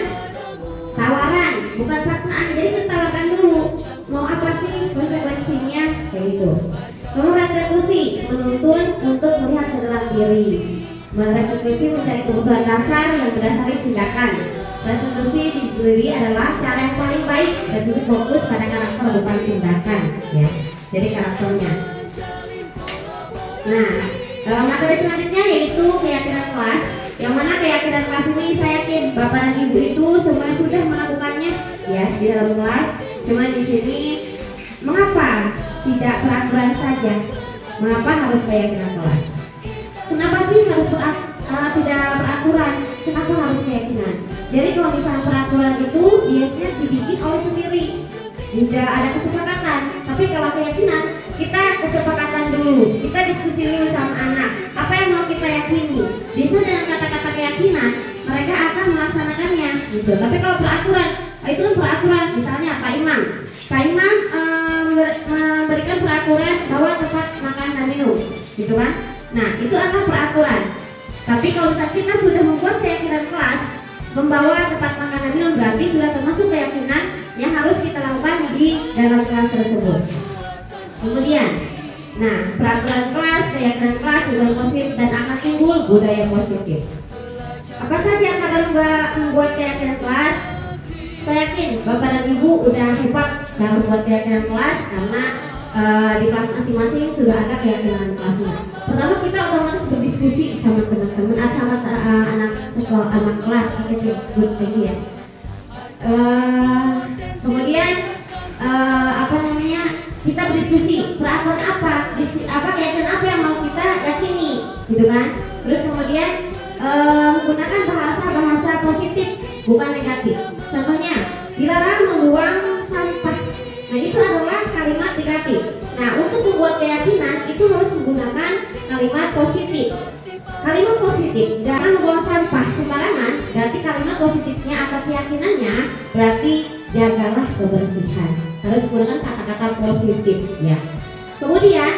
tawaran, bukan paksaan. Jadi kita tawarkan dulu, mau apa sih konsekuensinya, kayak gitu. Kemudian restitusi menuntun untuk melihat ke dalam diri. Restitusi mencari kebutuhan dasar yang berdasari tindakan. Restitusi diri adalah cara yang paling baik dan itu fokus pada karakter bukan tindakan, ya. Jadi karakternya. Nah, materi selanjutnya yaitu keyakinan kelas. Yang mana keyakinan kelas ini saya yakin Bapak dan Ibu itu semuanya sudah melakukannya ya di dalam kelas. Cuma di sini mengapa tidak peraturan saja? Mengapa harus keyakinan kelas? Kenapa sih harus tidak peraturan? Kenapa harus keyakinan? Jadi kalau misalnya peraturan itu biasanya dibikin oleh sendiri, tidak ada kesepakatan. Tapi kalau keyakinan kita kesepakatan dulu, kita diskusi dulu sama anak. Apa yang mau kita yakini? Biasanya dengan kata-kata keyakinan mereka akan melaksanakannya, gitu. Tapi kalau peraturan, itu kan peraturan. Misalnya Pak Imam memberikan peraturan bahwa tempat makan dan minum, gitu kan? Nah itu adalah peraturan. Tapi kalau kita sudah membuat keyakinan kelas, membawa tempat makan dan minum berarti sudah termasuk keyakinan yang harus kita lakukan di dalam kelas tersebut. Kemudian, nah peraturan kelas, keyakinan kelas, budaya positif dan akan timbul budaya positif. Apa saja yang akan membuat keyakinan kelas? Saya yakin Bapak dan Ibu udah hebat dalam membuat keyakinan kelas karena di kelas masing-masing sudah ada keyakinan kelasnya. Pertama kita otomatis berdiskusi sama teman-teman, sama anak sekolah, anak kelas, good thing ya. Kemudian kita berdiskusi peraturan apa, keyakinan apa yang mau kita yakini, gitu kan? Terus kemudian menggunakan bahasa positif bukan negatif. Contohnya dilarang membuang sampah positifnya atau keyakinannya, berarti jagalah kebersihan. Harus menggunakan kata-kata positif ya. Kemudian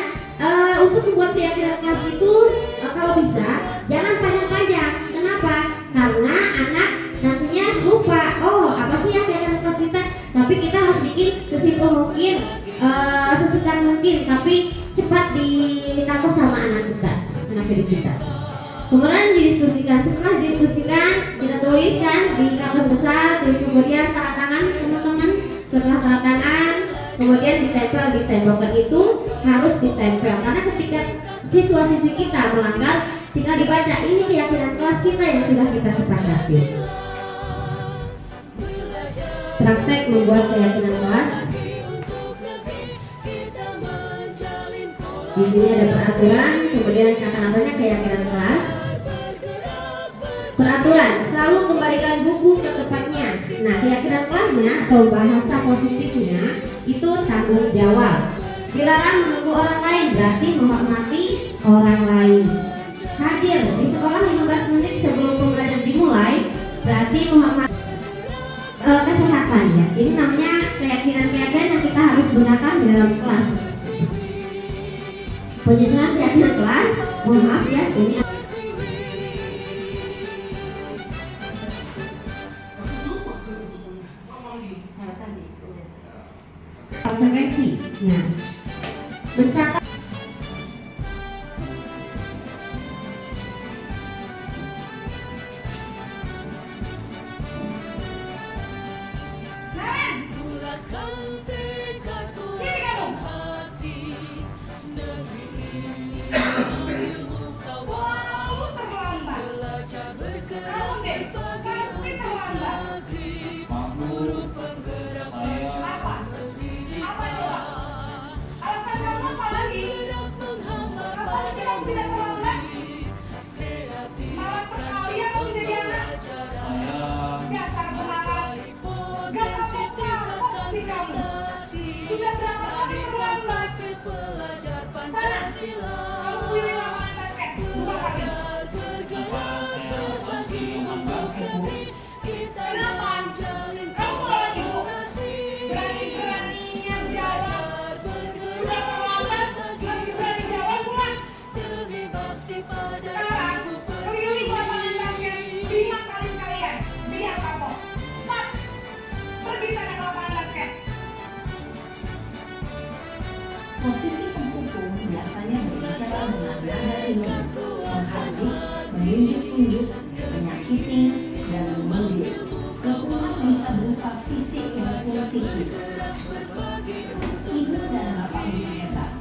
untuk membuat keyakinan kelas itu kalau bisa jangan panjang-panjang. Kenapa? Karena anak nantinya lupa. Oh, apa sih yang keyakinan kelas kita? Tapi kita harus bikin sesimpel mungkin, sesingkat mungkin, tapi cepat ditangkap sama anak didik kita. Kemudian didiskusikan. Setelah didiskusikan, kita tuliskan di karton besar, terus kemudian tanda tangan teman-teman. Setelah tanda tangan, kemudian ditempel di tembakan itu harus ditempel. Karena ketika siswa-siswi kita melanggar, tinggal dibaca ini keyakinan kelas kita yang sudah kita sepakati. Praktek membuat keyakinan kelas. Di sini ada peraturan, kemudian kata-katanya keyakinan kelas. Peraturan, selalu kembalikan buku ke tempatnya. Nah, keyakinan kelasnya atau bahasa positifnya itu tanggung jawab. Dilarang menunggu orang lain, berarti menghormati orang lain. Hadir di sekolah 15 menit sebelum pembelajaran dimulai, berarti menghormati kesehatan ya. Ini namanya keyakinan-keyakinan yang kita harus gunakan di dalam kelas. Penyusunan keyakinan kelas, mohon maaf ya, ini konsekuensi. Ya. Mencatat posisi penghukum biasanya berbicara dengan nada ringan, menghardik, menunjuk-nunjuk, menyakiti, dan menuduh. Hukuman bisa berupa fisik maupun psikis. Ibu dan bapak guru hebat.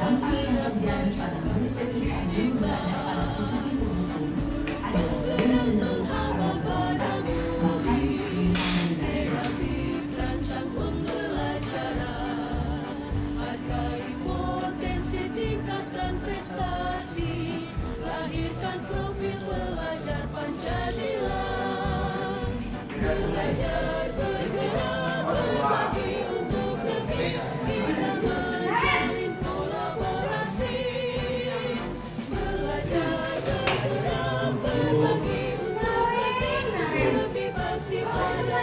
Dampak yang terjadi pada murid ketika guru berada pada posisi penghukum adalah guru cenderung akan berontak, bahkan menyimpan dendam. Tingkatkan prestasi, lahirkan profil pelajar Pancasila. Belajar bergerak berbagi untuk negeri, kita menjalin kolaborasi. Belajar bergerak berbagi untuk negeri, lebih bakti pada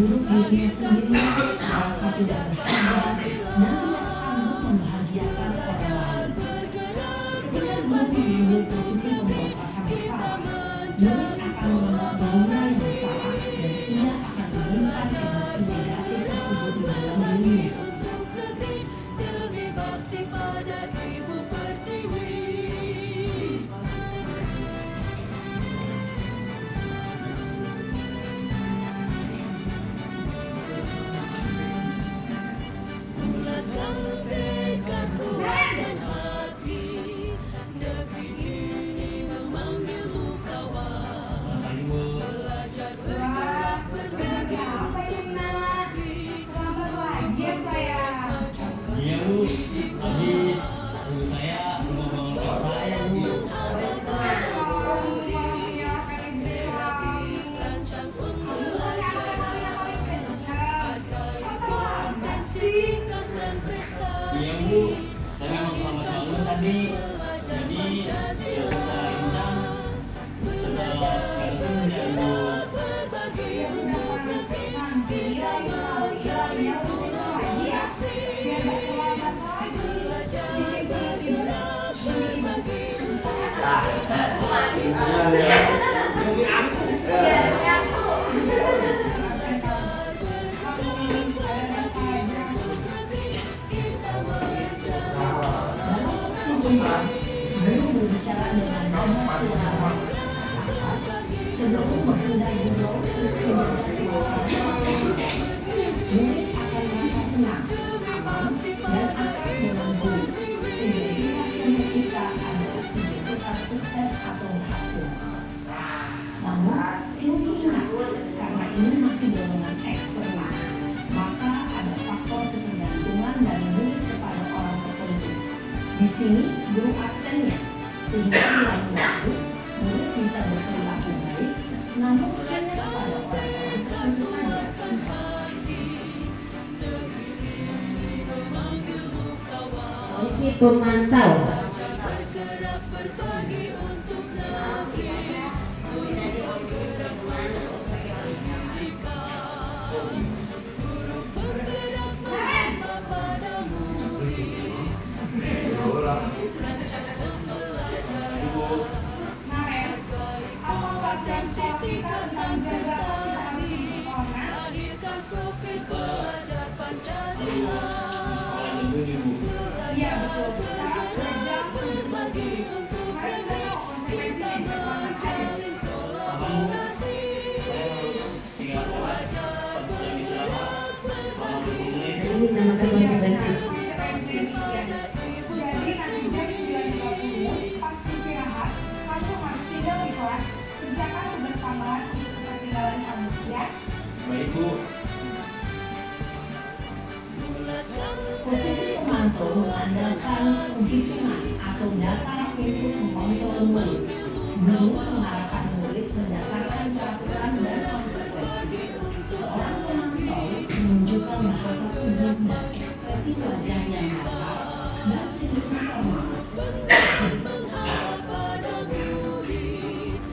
memburuk dirinya sendiri, merasa tidak berharga, dan tidak sanggup membahagiakan orang lain. Ketika guru mengambil posisi pembuat pasang besar, murid akan menganggap dirinya yang bersalah dan tidak akan menyimpan emosi negatif tersebut di dalam dirinya. Iya bu, habis ibu saya mau bangun saya bu. Iya bu, saya memang selamat bangun tadi. Jadi ya saya indah setelah gantung ya bu. Belum berbicara dengan nada suara cenderung menghindar gurau untuk menjaga suasana. Murid akan merasa senang, aman, dan akrab dengan guru. Identitas yang kita adalah identitas sukses atau berhasil. Namun, perlu diingat, karena ini masih dorongan eksternal, maka ada faktor ketergantungan dari murid kepada orang tertentu. Di sini, guru aksennya, sehingga di lain waktu, murid bisa berperilaku baik, namun hanya kepada orang-orang tertentu saja. Polisi pemantau. Iya betul. Belajar berbagi. Kalian tahu konsekuensinya di mana aja. Ini namakan konsekuensi. Jadi nantinya di 9.30 pas istirahat, kamu harus tinggal di kelas. Kerjakan tugas tambahan untuk ketertinggalan kamu, ya. Baik bu. Posisi pemantau mengandalkan penghitungan atau data untuk mengontrol murid. Guru mengarahkan murid berdasarkan peraturan dan konsekuensi. Seorang pemantau menunjukkan bahasa tubuh dan ekspresi wajah yang netral dan cenderung formal. Jadi sekarang bagaimana?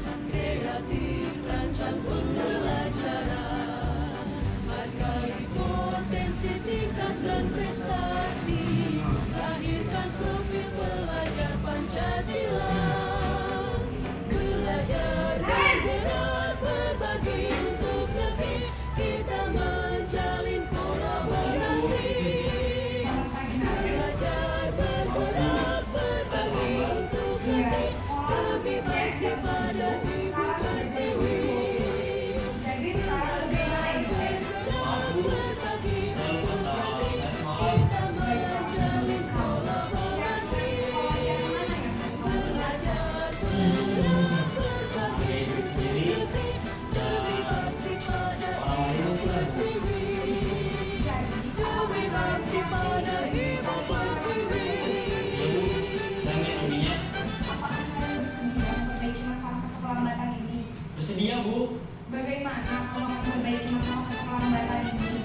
Bersedia bu. Bagaimana kalau memperbaiki masalah keterlambatan ini?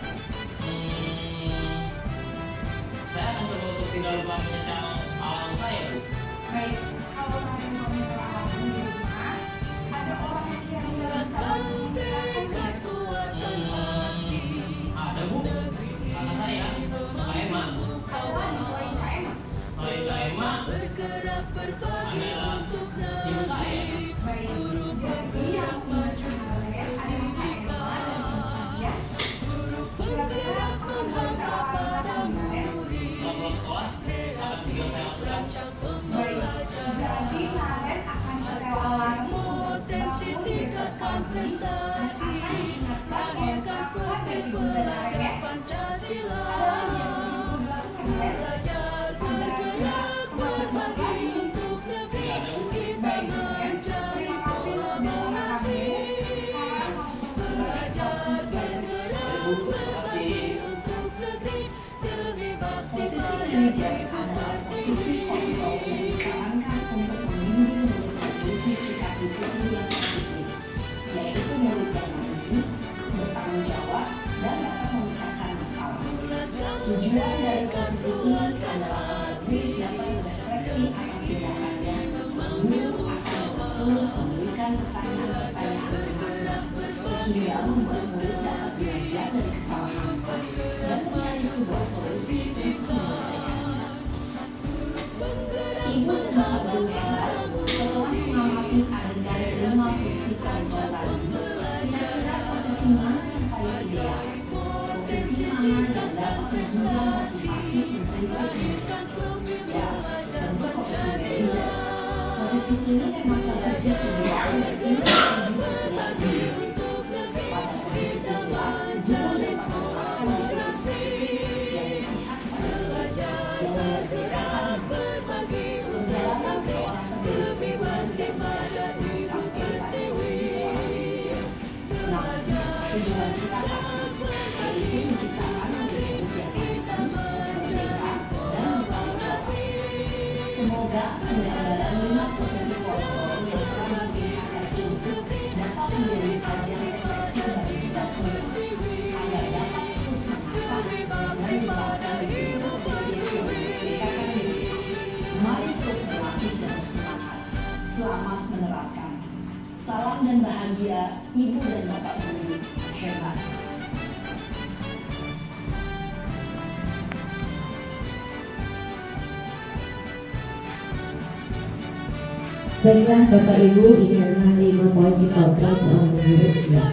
Saya akan coba untuk tidak lupa menyetel alarm saya bu. Baik, kalau kalian mau minta alarm di rumah, ada orang yang tidak bisa bantu menyalakan ya. berbagi dan akan diingatkan oleh kakak dan ibu dan ayah adalah menjadi ibu yang berbagi baik ya. Terima kasih bersama kami. Posisi manajer adalah posisi kontrol yang disarankan untuk membimbing murid memiliki sikap disiplin yang positif, yaitu murid yang mandiri, bertanggung jawab, dan dapat memecahkan masalah. Tujuan dari posisi ini adalah agar murid dapat berefleksi atas tindakannya. Guru akan terus memberikan pertanyaan-pertanyaan bermakna, sehingga membuat murid dapat belajar dari kesalahannya dan mencari sebuah solusi untuk menyelesaikannya. Ibu dan bapak guru hebat setelah mengamati adegan 5 posisi keroncong tadi, kira-kira posisi mana yang paling ideal? Posisi mana yang dapat menunjang motivasi intrinsik murid? Ya, tentu posisi manajer. Posisi ini memang posisi ideal dan ini lebih setelah ini. Pada posisi inilah guru dapat menempatkan disiplin yang berpihak pada pelajar yang memerdekakan perjalanan seorang pendidik dari muda sampai pada posisi seorang manajer. Namun, tujuan kita pasti yaitu menciptakan murid-murid yang mandiri, merdeka, dan bertanggung jawab. Semoga penggambaran 5 posisi kontrol yang telah diperlihatkan ini dapat menjadi ajang refleksi bagi kita semua agar dapat terus mengasah dan mengembangkan disiplin positif yang memerdekakan diri. Mari terus berlatih dan bersemangat. Selamat menerapkan. Salam dan bahagia Ibu dan Bapak Guru hebat. Baiklah Bapak Ibu, ini adalah 5 posisi kontrol seorang guru ya.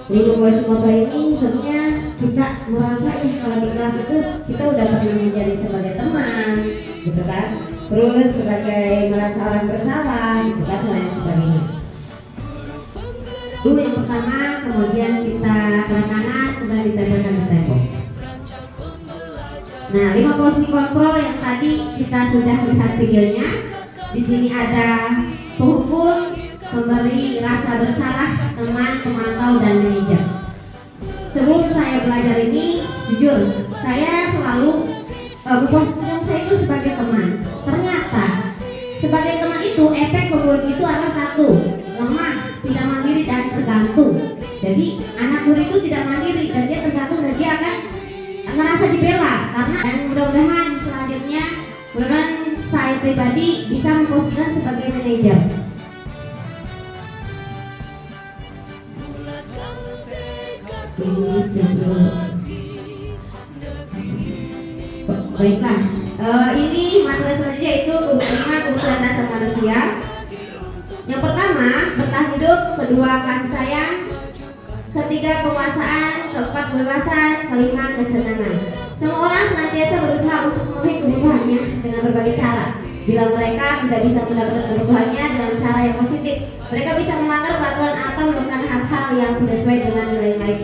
5 posisi kontrol ini sebenarnya kita merasa kalau di kelas itu kita udah pernah menjadi sebagai teman gitu kan, terus sebagai merasa orang bersalah gitu kan, dan lain sebagainya. Itu yang pertama, kemudian kita tanda tangan, kemudian ditempelkan di tembok. Nah, 5 posisi kontrol yang tadi kita sudah lihat videonya. Di sini ada penghukum, pemberi rasa bersalah, teman, pemantau, dan manajer. Sebelum saya belajar ini, jujur, saya selalu memposisikan saya itu sebagai teman. Ternyata sebagai teman itu efek pembuat itu adalah satu, lemah, tidak mandiri dan tergantung. Jadi anak murid itu tidak mandiri dan dia tergantung dan dia akan merasa dibela karena, dan mudah-mudahan selanjutnya saya pribadi bisa memposisikan sebagai manajer. Baiklah, ini materi selanjutnya itu kebutuhan dasar manusia. Yang pertama, bertahan hidup, kedua kasih sayang, ketiga penguasaan, keempat kebebasan, kelima kesenangan. Semua orang senantiasa berusaha untuk memenuhi kebutuhannya dengan berbagai cara. Bila mereka tidak bisa mendapatkan kebutuhannya dengan cara yang positif, mereka bisa melanggar peraturan atau melakukan hal-hal yang tidak sesuai dengan nilai-nilai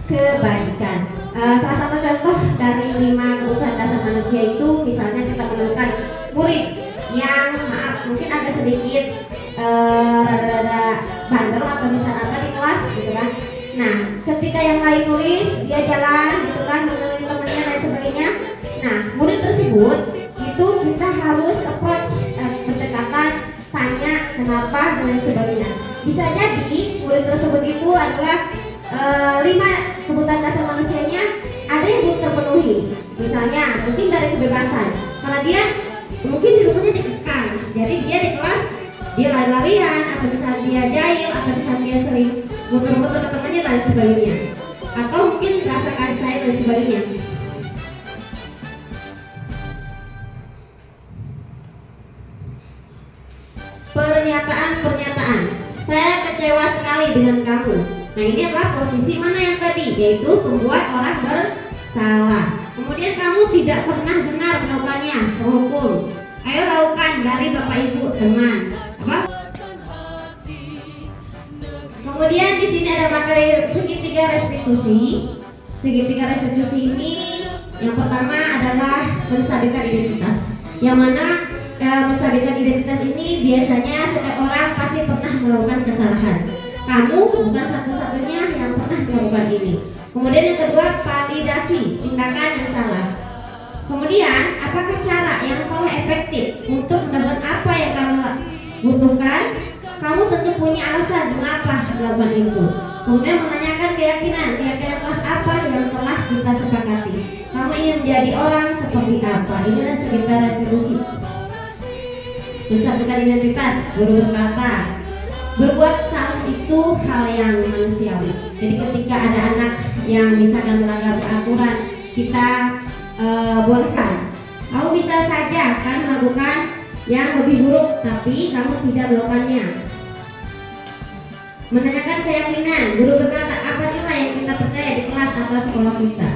kebajikan. Salah satu contoh dari 5 kebutuhan dasar manusia itu, misalnya kita menemukan murid yang mungkin agak sedikit rada-rada bandel atau misalnya apa di kelas gitu kan. Nah, ketika yang lain nulis, dia jalan gitu kan, mengenai temannya dan sebagainya. Nah, murid tersebut itu kita harus approach, pendekatan, tanya kenapa dan lain sebagainya. Bisa jadi murid tersebut itu adalah 5 kebutuhan dasar manusianya ada yang belum terpenuhi. Misalnya mungkin dari kebebasan, karena dia mungkin di rumahnya dikekang, jadi dia di kelas dia lari-larian, atau misalnya dia jahil, atau misalnya dia sering muter-muter ke temannya dan sebagainya, atau mungkin rasa kasih sayang dan sebagainya. Pernyataan, saya kecewa sekali dengan kamu. Nah, ini adalah posisi mana yang tadi, yaitu membuat orang bersalah. Kemudian kamu tidak pernah benar melakukannya, terhukum. Ayo lakukan dari Bapak Ibu teman. ada materi segitiga restitusi. Segitiga restitusi ini yang pertama adalah menstabilkan identitas. Yang mana menstabilkan identitas ini biasanya setiap orang pasti pernah melakukan kesalahan. Kamu bukan satu-satunya yang pernah melakukan ini. Kemudian yang kedua, validasi tindakan yang salah. Kemudian, apakah cara yang paling efektif untuk mendapatkan apa yang kamu butuhkan? Kamu tentu punya alasan mengapa melakukan itu. Kemudian menanyakan keyakinan kelas apa yang telah kita sepakati. Kamu ingin menjadi orang seperti apa? Ini adalah sekitar restitusi. Menstabilkan identitas, guru berkata, berbuat salah itu hal yang manusiawi. Jadi ketika ada anak yang misalkan melanggar peraturan, kita bolehkan. Kamu bisa saja kan melakukan yang lebih buruk, tapi kamu tidak melakukannya. Menanyakan keyakinan, guru berkata, apa nilai yang kita percaya di kelas atau sekolah kita?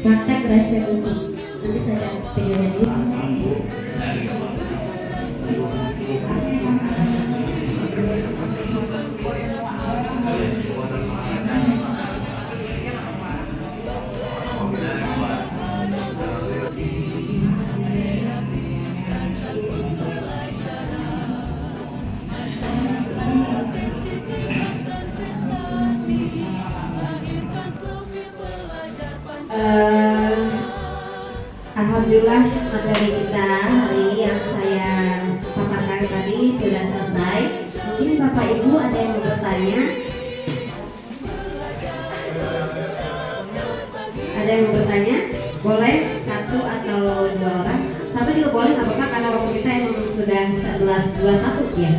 Praktek restitusi. Nanti saya videonya dulu. Alhamdulillah materi kita hari ini yang saya paparkan tadi sudah selesai. Mungkin Bapak Ibu ada yang mau bertanya? Ada yang mau bertanya? Boleh satu atau dua orang? Satu juga boleh, nggak apa-apa karena waktu kita emang sudah 11:21 ya.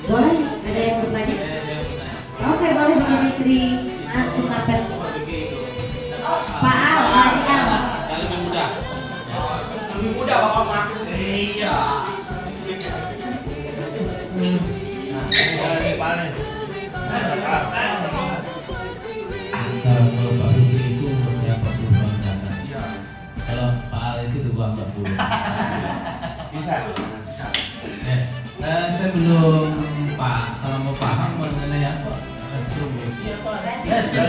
Boleh? Ada yang mau bertanya? Oke, boleh Bapak Fitri. Estafet. Pak Al, Pak Al. Lebih mudah bakal masuk. Iya. Kalau Pak Putri itu umurnya 40 tahun ke atas. Kalau Pak Al itu 40. Bisa. Saya belum kalau mau paham mengenai apa restitusi apa?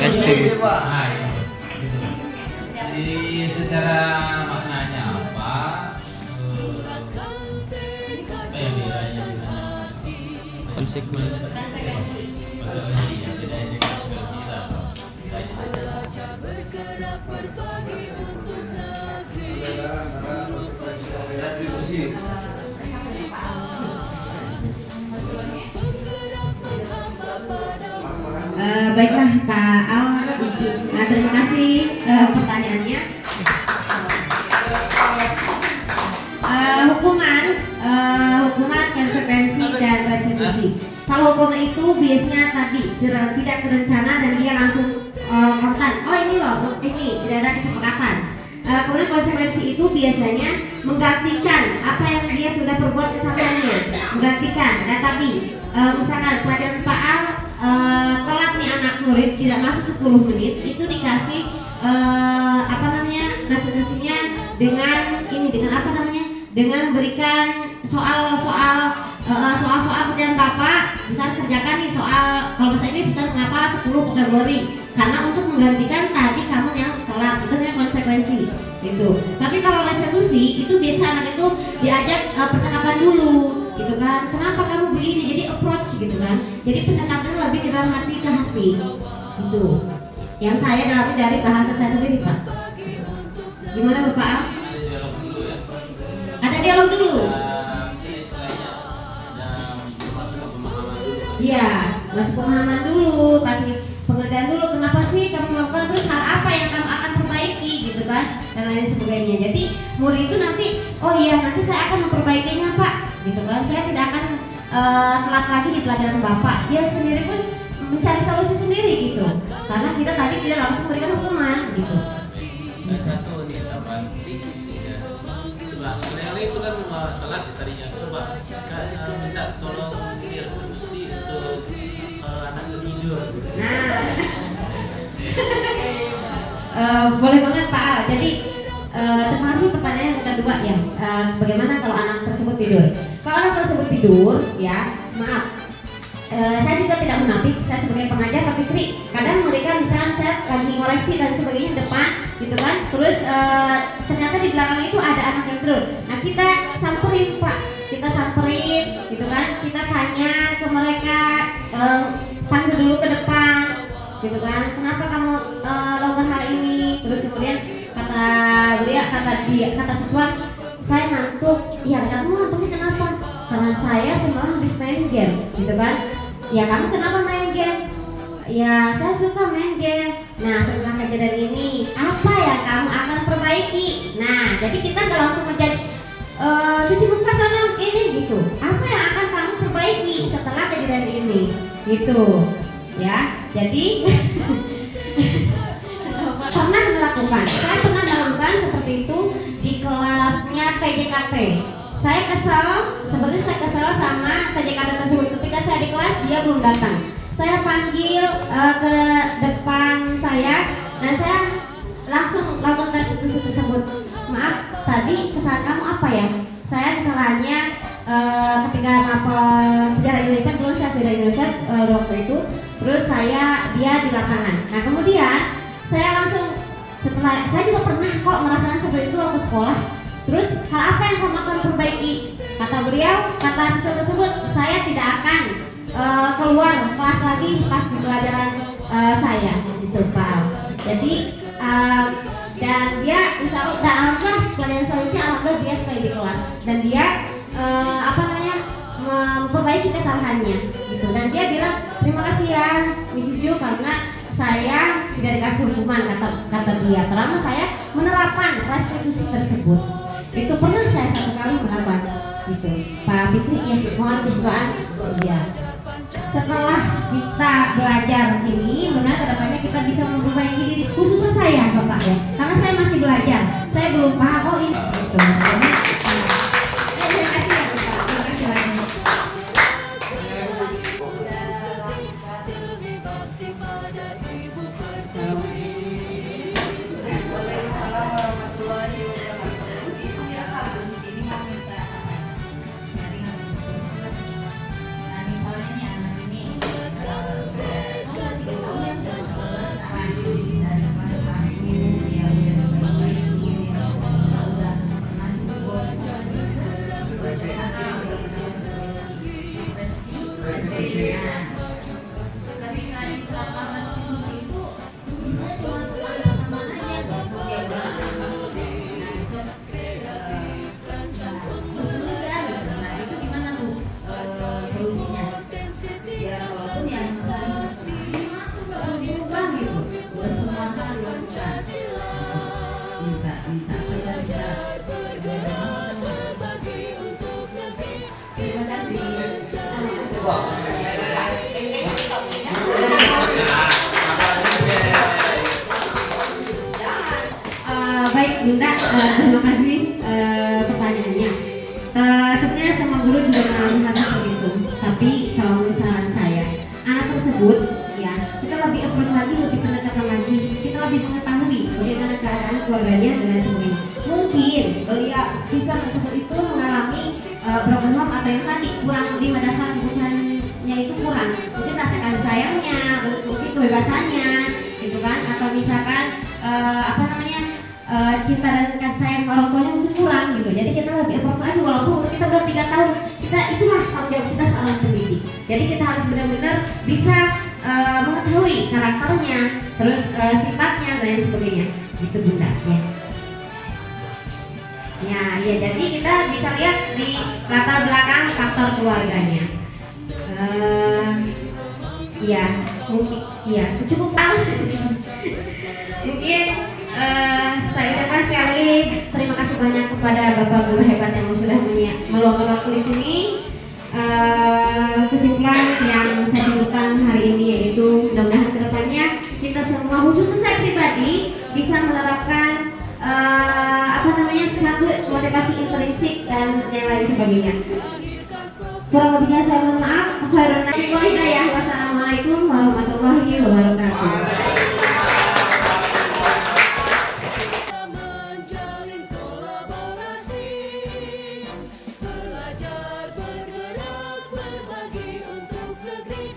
Restitusi, Pak. Nah, itu. Gitu. Jadi secara maknanya apa yang bedanya dengan konsekuensi? Konsekuensi ya, bedanya dengan konsekuensi lah. Baiklah Kak Al, nah, terima kasih pertanyaannya. Hukuman, konsekuensi dan restitusi. Kalau hukuman itu biasanya tadi tidak berencana dan dia langsung kontan. Oh ini loh, ini tidak ada kesepakatan. Kemudian konsekuensi itu biasanya menggantikan apa yang dia sudah perbuat kesalahannya, menggantikan. Dan tadi misalkan pelajaran Pak Al telat nih anak murid tidak masuk 10 menit, itu dikasih restitusinya dengan berikan soal-soal kerjaan Bapak, misalnya kerjakan nih soal kalau bahasa Inggris kita mengapa 10 Februari karena untuk menggantikan tadi kamu yang telat, itu namanya konsekuensi gitu. Tapi kalau restitusi itu biasa anak itu diajak percakapan dulu gitu kan, kenapa kamu begini, jadi approach gitu kan, jadi pendekatannya lebih ke dalam hati ke hati gitu. Yang saya dalami dari bahasa saya sendiri Pak. Gimana Bapak Al? Ada dialog dulu. Iya, masuk pemahaman dulu, kasih pengertian dulu kenapa sih kamu melakukan, terus hal apa yang kamu akan perbaiki gitu kan, dan lain sebagainya. Jadi murid itu nanti, oh iya nanti saya akan memperbaikinya Pak, gitu kan. Saya tidak akan telat lagi di pelajaran Bapak. Dia sendiri pun mencari solusi sendiri gitu, karena kita tadi tidak langsung memberikan hukuman gitu. Satu nih tambahan ya. Coba yang itu kan telat tadinya, coba minta tolong direstitusi untuk anak tidur. Nah, boleh banget Pak Al. Jadi terima kasih pertanyaan yang kedua ya. Bagaimana kalau anak tersebut tidur? Kalau anak tersebut tidur, ya maaf, saya juga tidak munafik, saya sebagai pengajar Pak Fitri, kadang mereka misalnya saya lagi ngoreksi dan sebagainya di depan gitu kan, terus ternyata di belakang itu ada anak yang terus, nah kita samperin Pak, kita samperin gitu kan, kita tanya ke mereka, panggil dulu ke depan gitu kan, kenapa kamu lakukan hal ini, terus kemudian kata siswa, saya ngantuk, ya kamu ngantuknya kenapa? Karena saya semalam habis main game gitu kan, ya kamu kenapa main game? Ya saya suka main game. Nah setelah kejadian ini apa yang kamu akan perbaiki? Nah jadi kita nggak langsung menjadi cuci muka sana ini gitu, apa yang akan kamu perbaiki setelah kejadian ini gitu ya. Jadi saya pernah melakukan seperti itu di kelasnya TJKT. Saya kesel, sebenarnya saya kesel sama TJKT tersebut. Ketika saya di kelas dia belum datang, saya panggil ke depan saya dan saya langsung lakukan tes tersebut. Maaf, tadi kesalahan kamu apa ya? Saya kesalahannya ketika mapel sejarah Indonesia, dulu saya sejarah Indonesia waktu itu, terus dia di lapangan. Nah kemudian saya langsung, setelah saya juga pernah kok merasakan seperti itu waktu sekolah. Terus hal apa yang kamu akan perbaiki? Kata beliau, kata siswa tersebut, saya tidak akan keluar kelas lagi pas di pelajaran saya gitu Pak. Jadi dan dia insya Allah, dan alhamdulillah pelajaran selanjutnya alhamdulillah dia stay di kelas dan dia memperbaiki kesalahannya gitu, dan dia bilang terima kasih ya Miss Ju karena saya tidak dikasih hukuman, kata dia, karena saya menerapkan restitusi tersebut. Itu pernah saya satu kali melakukan gitu Pak Fitri ya, mohon kesukaan ya. Setelah kita belajar ini, benar kedepannya kita bisa memperbaiki diri, khususnya saya Bapak ya, karena saya masih belajar, saya belum paham ini gitu. Jadi, terima kasih ya Bapak, terima kasih banyak. Baik Bunda, terima kasih pertanyaannya. Sebenarnya sama guru juga mengalami hal seperti itu. Tapi kalau misalnya saya, anak tersebut ya kita lebih approach lagi, lebih pendekatan lagi, kita lebih mengetahui bagaimana keadaan keluarganya dan lain sebagainya. Mungkin beliau siswa tersebut itu mengalami problem atau yang tadi kurang di dasar kebutuhannya itu kurang. Mungkin rasa kasih sayangnya, mungkin kebebasannya, gitu kan? Atau misalkan cinta dan kasih sayang orang tuanya mungkin kurang gitu. Jadi kita lebih effort lagi walaupun kita udah 3 tahun. Itulah tanggung jawab kita seorang pendidik. Jadi kita harus benar-benar bisa mengetahui karakternya, terus sifatnya dan lain sebagainya. Gitu Bunda ya. Ya, jadi kita bisa lihat di latar belakang faktor keluarganya. Ya, mungkin ya cukup tahu. Mungkin saya ucapkan sekali lagi terima kasih banyak kepada Bapak Guru hebat yang sudah meluangkan waktu di sini. Kesimpulan yang saya simpulkan hari ini yaitu mudah-mudahan kedepannya kita semua, khususnya saya pribadi, bisa menerapkan satu motivasi intrinsik dan yang lain sebagainya. Kurang lebihnya saya mohon maaf. Wassalamualaikum warahmatullahi wabarakatuh. Menjalin kolaborasi, belajar bergerak berbagi untuk negeri.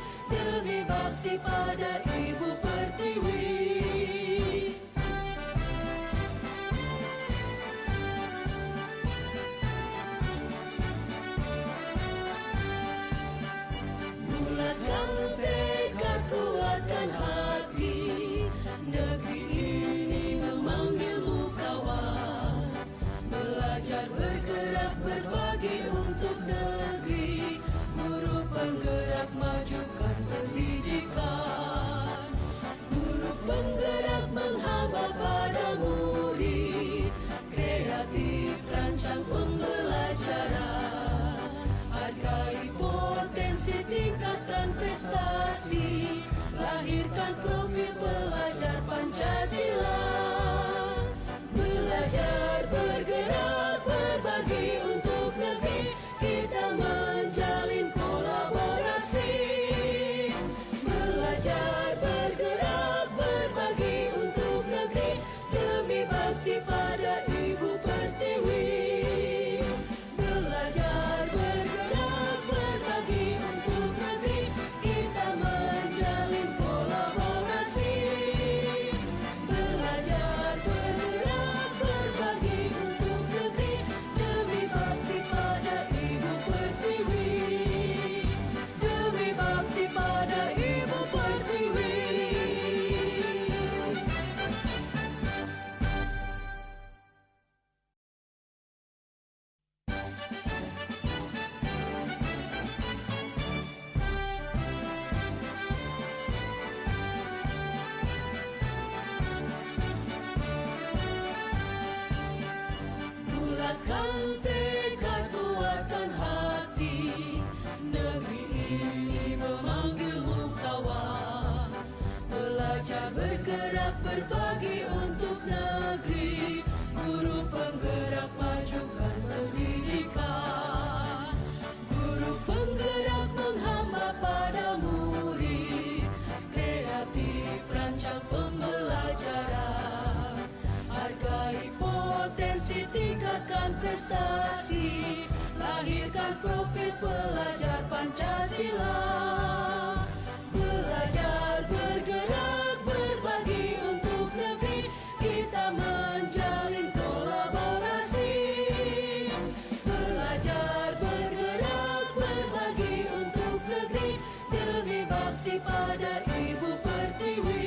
profil pelajar Pancasila. Belajar, bergerak, berbagi untuk negeri, kita menjalin kolaborasi. Belajar, bergerak, berbagi untuk negeri, demi bakti pada Ibu Pertiwi.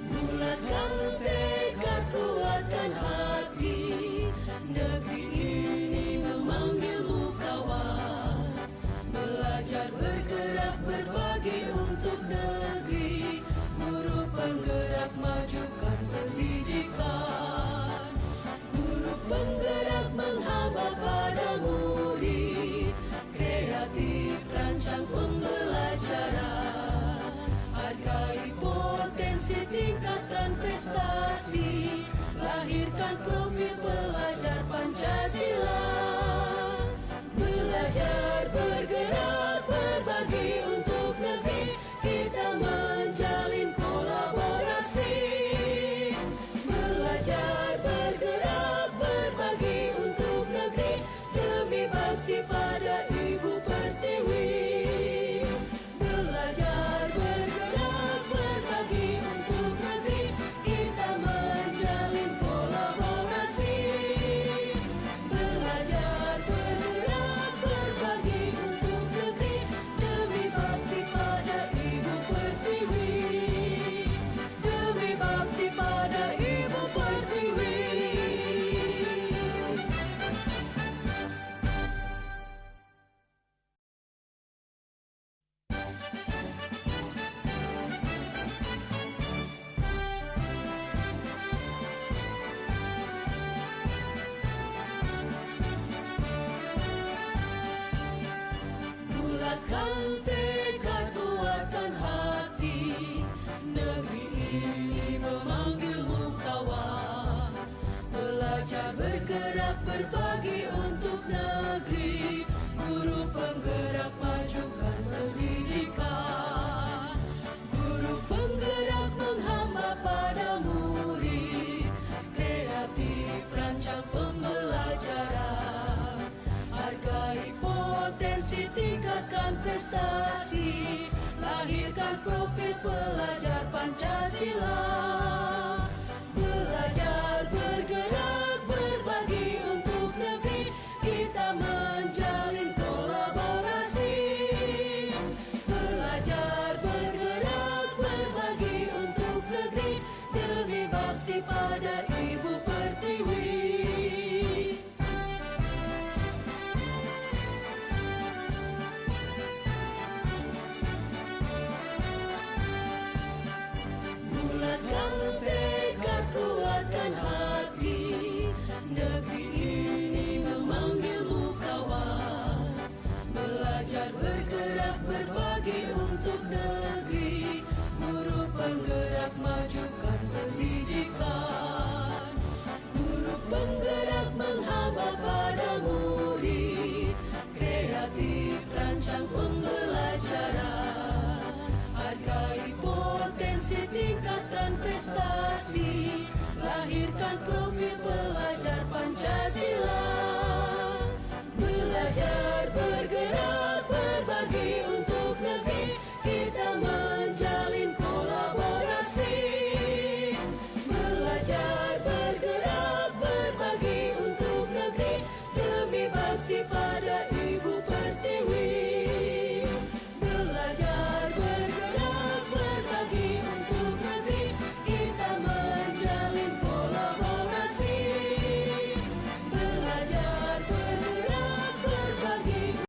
Bulatkan tekad, kuatkan hati, negeri ini memanggilmu kawan. Belajar, bergerak, berbagi untuk negeri, guru penggerak, majukan pendidikan. Guru penggerak menghamba pada murid, kreatif rancang pembelajaran. Hargai potensi, tingkatkan prestasi, lahirkan profil pelajar Pancasila. Belajar, bergerak, berbagi untuk negeri, kita menjalin kolaborasi. Belajar, bergerak, berbagi untuk negeri, demi bakti pada Ibu Pertiwi. Belajar, bergerak, berbagi untuk negeri, kita menjalin kolaborasi. Belajar, bergerak, berbagi untuk negeri, demi bakti pada Ibu Pertiwi. Demi bakti pada Ibu Pertiwi. Bulatkan tekad, kuatkan hati, negeri ini memanggilmu kawan. Belajar, bergerak, berbagi untuk negeri, guru penggerak, majukan pendidikan. Guru penggerak menghamba pada murid, kreatif rancang pembelajaran. Hargai potensi, tingkatkan prestasi, lahirkan profil pelajar Pancasila. Belajar, bergerak, berbagi untuk negeri, kita menjalin kolaborasi. Belajar, bergerak, berbagi untuk negeri, demi bakti pada Ibu Pertiwi. Bulatkan tekad, kuatkan hati, negeri ini memanggilmu kawan. Belajar, bergerak, berbagi untuk negeri, guru penggerak, majukan pendidikan. Guru penggerak menghamba pada murid, kreatif rancang pembelajaran. Hargai potensi, tingkatkan prestasi, lahirkan